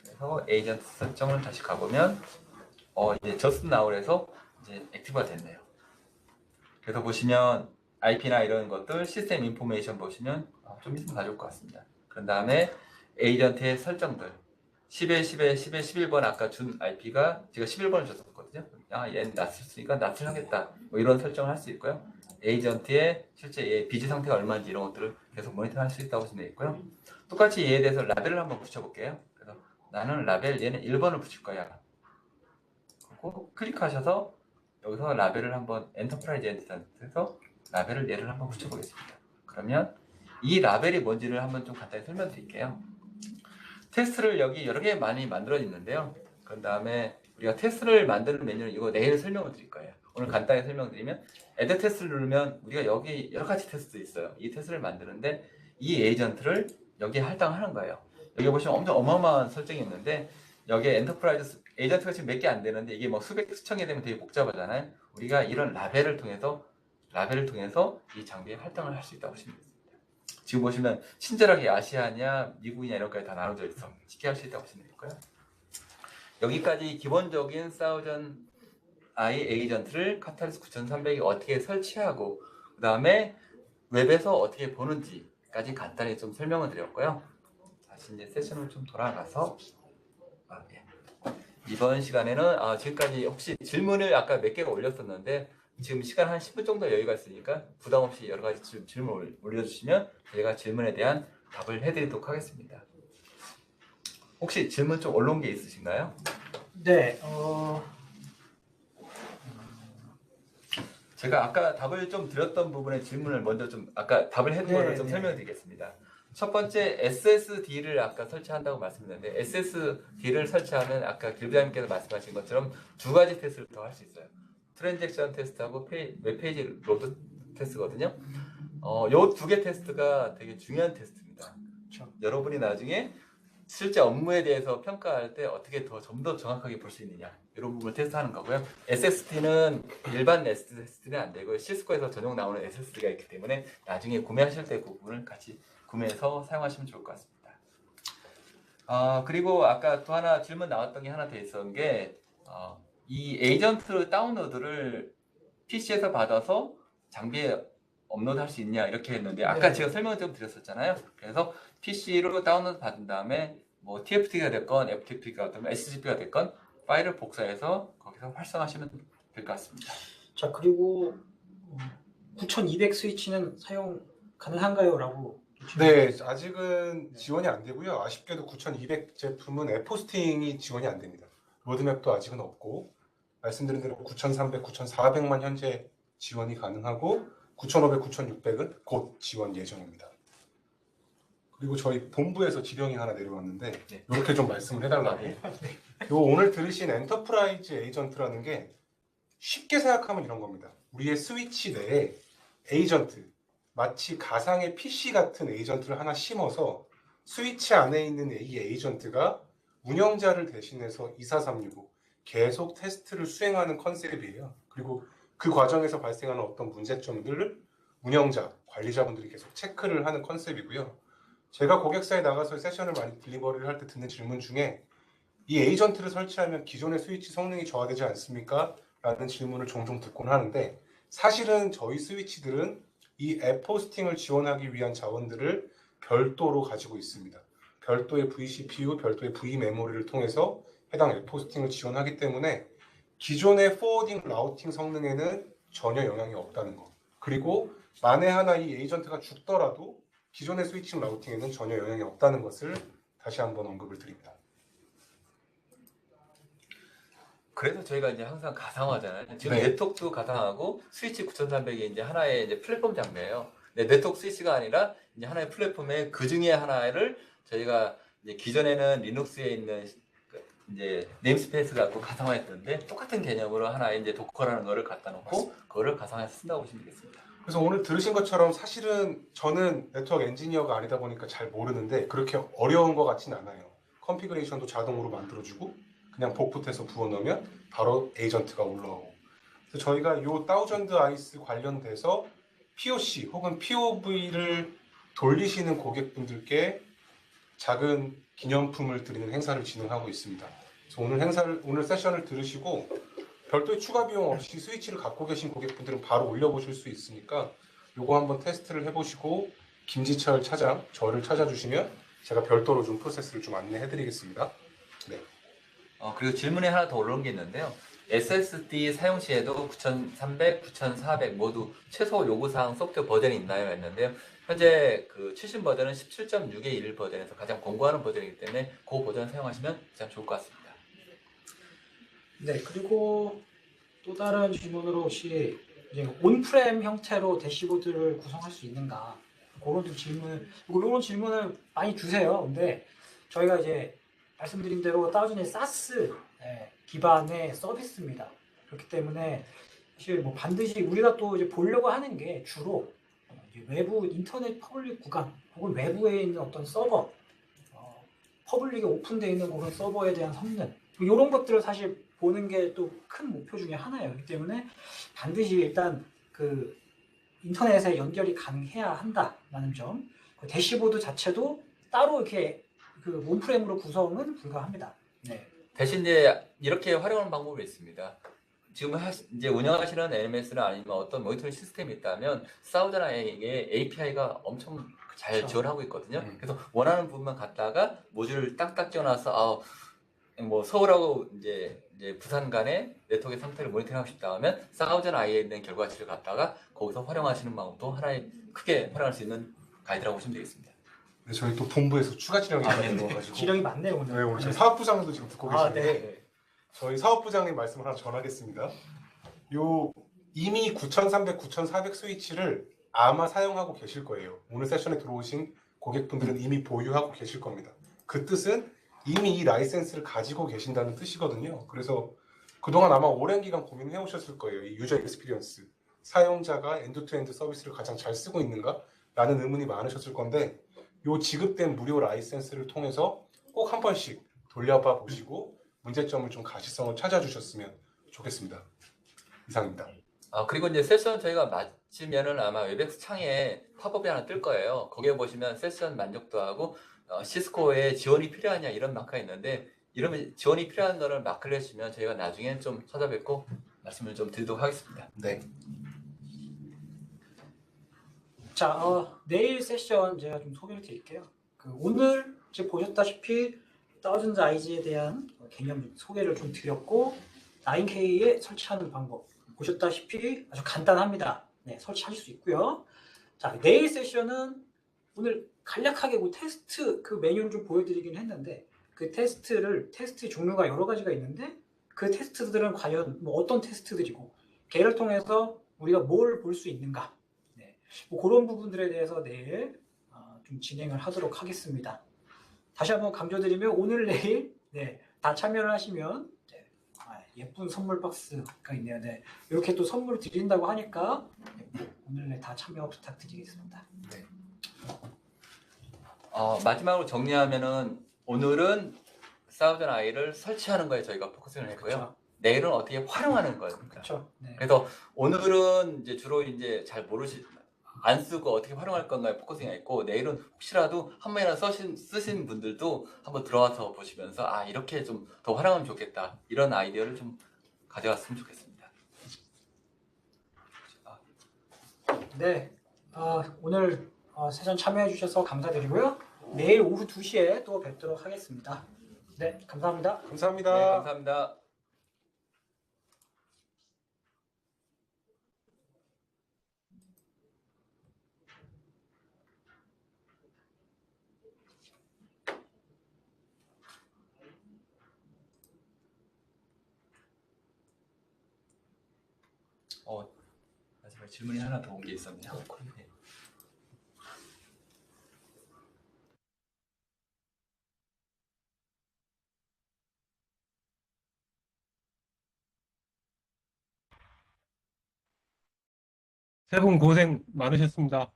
S3: 그래서 에이전트 설정을 다시 가보면 이제 just now에서 이제 액티브가 됐네요. 그래서 보시면 IP나 이런 것들 시스템 인포메이션 보시면 좀 있으면 가져올 것 같습니다. 그런 다음에 에이전트의 설정들 10에 10에 10에 11번 아까 준 IP가 제가 11번을 줬었거든요. 얘는 낯을 쓰니까 낯을 하겠다. 뭐 이런 설정을 할 수 있고요. 에이전트의 실제 얘 비지 상태가 얼마인지 이런 것들을 계속 모니터할 수 있다고 보시면 되겠고요. 똑같이 얘에 대해서 라벨을 한번 붙여볼게요. 그래서 나는 라벨 얘는 1번을 붙일 거야. 그리고 클릭하셔서 여기서 라벨을 한번 엔터프라이즈 엔티티에서 라벨을 얘를 한번 붙여보겠습니다. 그러면 이 라벨이 뭔지를 한번 좀 간단히 설명드릴게요. 테스트를 여기 여러 개 많이 만들어 있는데요. 그런 다음에 우리가 테스트를 만드는 메뉴는 이거 내일 설명을 드릴 거예요. 오늘 간단히 설명드리면 애드 테스트를 누르면 우리가 여기 여러 가지 테스트 있어요. 이 테스트를 만드는데 이 에이전트를 여기에 할당하는 거예요. 여기 보시면 엄청 어마어마한 설정이 있는데 여기에 엔터프라이즈 에이전트가 지금 몇 개 안 되는데 이게 뭐 수백 수천 개 되면 되게 복잡하잖아요. 우리가 이런 라벨을 통해서 이 장비에 할당을 할 수 있다고 보시면 됩니다. 지금 보시면 친절하게 아시아냐 미국이냐 이런 것까지 다 나눠져 있어 쉽게 할 수 있다고 보시면 되고요. 여기까지 기본적인 사우전 아이 에이전트를 카탈리스 9300이 어떻게 설치하고 그 다음에 웹에서 어떻게 보는지까지 간단히 좀 설명을 드렸고요. 다시 이제 세션을 좀 돌아가서 예. 이번 시간에는 지금까지 혹시 질문을 아까 몇 개가 올렸었는데 지금 시간 한 10분 정도 여유가 있으니까 부담 없이 여러 가지 질문 올려주시면 저희가 질문에 대한 답을 해드리도록 하겠습니다. 혹시 질문 좀 올라온 게 있으신가요?
S1: 네,
S3: 제가 아까 답을 좀 드렸던 부분의 질문을 먼저 좀 아까 답을 해둔 거를 좀 설명드리겠습니다. 첫 번째 SSD를 아까 설치한다고 말씀드렸는데 SSD를 설치하면 아까 길부장님께서 말씀하신 것처럼 두 가지 테스트를 더 할 수 있어요. 트랜잭션 테스트하고 웹페이지 로드 테스트거든요. 요 두 개 테스트가 되게 중요한 테스트입니다.
S1: 그렇죠.
S3: 여러분이 나중에 실제 업무에 대해서 평가할 때 어떻게 좀 더 정확하게 볼 수 있느냐 이런 부분을 테스트하는 거고요. SSD는 일반 SSD는 안 되고 시스코에서 전용 나오는 SSD가 있기 때문에 나중에 구매하실 때 그 부분을 같이 구매해서 사용하시면 좋을 것 같습니다. 그리고 아까 또 하나 질문 나왔던 게 하나 더 있었던 게 이 에이전트 다운로드를 PC에서 받아서 장비에 업로드할 수 있냐 이렇게 했는데 아까
S1: 네.
S3: 제가 설명을 좀 드렸었잖아요. 그래서 PC로 다운로드 받은 다음에 뭐 TFT가 됐건 FTP가 됐건 SGP가 됐건 파일을 복사해서 거기서 활성화하시면 될 것 같습니다.
S1: 자, 그리고 9200 스위치는 사용 가능한가요? 라고.
S2: 네, 아직은 지원이 안 되고요. 아쉽게도 9200 제품은 앱포스팅이 지원이 안 됩니다. 로드맵도 아직은 없고 말씀드린 대로 9300, 9400만 현재 지원이 가능하고 9500, 9600은 곧 지원 예정입니다. 그리고 저희 본부에서 지령이 하나 내려왔는데
S3: 네.
S2: 이렇게 좀 말씀을 해달라고.
S3: 네.
S2: 요 오늘 들으신 엔터프라이즈 에이전트라는 게 쉽게 생각하면 이런 겁니다. 우리의 스위치 내에 에이전트, 마치 가상의 PC 같은 에이전트를 하나 심어서 스위치 안에 있는 이 에이전트가 운영자를 대신해서 24365 계속 테스트를 수행하는 컨셉이에요. 그리고 그 과정에서 발생하는 어떤 문제점들을 운영자, 관리자분들이 계속 체크를 하는 컨셉이고요. 제가 고객사에 나가서 세션을 많이 딜리버리를 할 때 듣는 질문 중에 이 에이전트를 설치하면 기존의 스위치 성능이 저하되지 않습니까? 라는 질문을 종종 듣곤 하는데 사실은 저희 스위치들은 이 앱 호스팅을 지원하기 위한 자원들을 별도로 가지고 있습니다. 별도의 vCPU, 별도의 v메모리를 통해서 해당 앱 호스팅을 지원하기 때문에 기존의 포워딩 라우팅 성능에는 전혀 영향이 없다는 거. 그리고 만에 하나 이 에이전트가 죽더라도 기존의 스위칭 라우팅에는 전혀 영향이 없다는 것을 다시 한번 언급을 드립니다.
S3: 그래서 저희가 이제 항상 가상화잖아요. 지금
S2: 네.
S3: 네트워크도 가상화하고 스위치 9300이 이제 하나의 이제 플랫폼 장비예요. 네, 네트워크 스위치가 아니라 이제 하나의 플랫폼의 그 중에 하나를 저희가 이제 기존에는 리눅스에 있는 이제 네임스페이스 갖고 가상화했던데 똑같은 개념으로 하나의 이제 도커라는 거를 갖다 놓고 그거를 가상화해서 쓴다고 보시면 되겠습니다.
S2: 그래서 오늘 들으신 것처럼 사실은 저는 네트워크 엔지니어가 아니다 보니까 잘 모르는데 그렇게 어려운 것 같진 않아요. 컨피그레이션도 자동으로 만들어주고 그냥 복붙해서 부어넣으면 바로 에이전트가 올라오고 그래서 저희가 이 다우전드 아이스 관련돼서 POC 혹은 POV를 돌리시는 고객분들께 작은 기념품을 드리는 행사를 진행하고 있습니다. 그래서 오늘 세션을 들으시고 별도의 추가 비용 없이 스위치를 갖고 계신 고객분들은 바로 올려보실 수 있으니까 요거 한번 테스트를 해보시고 김지철 차장, 저를 찾아주시면 제가 별도로 좀 프로세스를 좀 안내해드리겠습니다. 네.
S3: 그리고 질문에 하나 더 올라온 게 있는데요. SSD 사용 시에도 9300, 9400 모두 최소 요구사항 소프트웨어 버전이 있나요? 했는데요. 현재 그 최신 버전은 17.6의 1 버전에서 가장 공고하는 버전이기 때문에 그 버전 사용하시면 가장 좋을 것 같습니다.
S1: 네, 그리고 또 다른 질문으로 혹시 이제 온프렘 형태로 대시보드를 구성할 수 있는가? 그런 좀 질문, 이런 질문을 많이 주세요. 근데 저희가 이제 말씀드린 대로 다우전의 사스 기반의 서비스입니다. 그렇기 때문에 사실 뭐 반드시 우리가 또 이제 보려고 하는 게 주로 이제 외부 인터넷 퍼블릭 구간 혹은 외부에 있는 어떤 서버, 퍼블릭에 오픈되어 있는 그런 서버에 대한 성능 이런 것들을 사실 보는 게 또 큰 목표 중에 하나예요. 그렇기 때문에 반드시 일단 그 인터넷에 연결이 가능해야 한다라는 점. 그 대시보드 자체도 따로 이렇게 그 온프렘으로 구성은 불가합니다. 네.
S3: 대신 이제 이렇게 활용하는 방법이 있습니다. 지금 이제 운영하시는 LMS나 아니면 어떤 모니터링 시스템이 있다면 사우드나에게 API가 엄청 잘
S1: 그렇죠.
S3: 지원하고 있거든요. 그래서 원하는 부분만 갖다가 모듈을 딱딱 지어놔서 뭐 서울하고 이제 부산 간의 네트워크 상태를 모니터링하고 싶다 하면 사우전 아이에 있는 결과치를 갖다가 거기서 활용하시는 방법도 하나의 크게 활용할 수 있는 가이드라고 보시면 되겠습니다.
S2: 네, 저희 또 본부에서 추가 지령이 많이 들어와가지고
S1: 지령이 많네요 오늘.
S2: 네, 오늘 저희 사업부장도 지금 듣고 계시네요.
S1: 네.
S2: 저희 사업부장님 말씀을 하나 전하겠습니다. 요 이미 9300, 9400 스위치를 아마 사용하고 계실 거예요. 오늘 세션에 들어오신 고객분들은 이미 보유하고 계실 겁니다. 그 뜻은 이미 이 라이센스를 가지고 계신다는 뜻이거든요. 그래서 그동안 아마 오랜 기간 고민해 오셨을 거예요. 이 유저 익스피리언스, 사용자가 엔드투엔드 서비스를 가장 잘 쓰고 있는가? 라는 의문이 많으셨을 건데 요 지급된 무료 라이센스를 통해서 꼭 한 번씩 돌려봐 보시고 문제점을 좀 가시성을 찾아주셨으면 좋겠습니다. 이상입니다.
S3: 그리고 이제 세션 저희가 마치면은 아마 웹엑스 창에 팝업이 하나 뜰 거예요. 거기에 보시면 세션 만족도하고 시스코에 지원이 필요하냐 이런 마크가 있는데 이러면 지원이 필요한 거를 마크를 해주시면 저희가 나중에 좀 찾아뵙고 말씀을 좀 드리도록 하겠습니다.
S2: 네.
S1: 자, 내일 세션 제가 좀 소개를 드릴게요. 오늘 이제 보셨다시피 다우전드 아이즈에 대한 개념 소개를 좀 드렸고 9K에 설치하는 방법 보셨다시피 아주 간단합니다. 네, 설치하실 수 있고요. 자, 내일 세션은 오늘 간략하게 테스트 그 메뉴를 좀 보여드리긴 했는데 그 테스트 종류가 여러 가지가 있는데 그 테스트들은 과연 뭐 어떤 테스트들이고 걔를 통해서 우리가 뭘 볼 수 있는가 뭐 그런 부분들에 대해서 내일 좀 진행을 하도록 하겠습니다. 다시 한번 강조드리면 오늘 내일 다 참여를 하시면 예쁜 선물 박스가 있네요. 네, 이렇게 또 선물을 드린다고 하니까 오늘 내일 다 참여 부탁드리겠습니다.
S2: 네.
S3: 마지막으로 정리하면은 오늘은 사우전 아이를 설치하는 거에 저희가 포커스를 했고요.
S1: 그렇죠.
S3: 내일은 어떻게 활용하는 거입니다.
S1: 그렇죠. 네.
S3: 그래서 오늘은 이제 주로 이제 잘 안 쓰고 어떻게 활용할 건가에 포커싱이 있고 내일은 혹시라도 한 번이라도 쓰신 분들도 한번 들어와서 보시면서 이렇게 좀 더 활용하면 좋겠다 이런 아이디어를 좀 가져갔으면 좋겠습니다.
S1: 네, 오늘 세션 참여해 주셔서 감사드리고요. 내일 오후 2시에 또 뵙도록 하겠습니다. 네, 감사합니다.
S2: 감사합니다.
S3: 네, 감사합니다. 마지막에 질문이 하나 더 온 게 있었네요. 네.
S4: 세 분 고생 많으셨습니다.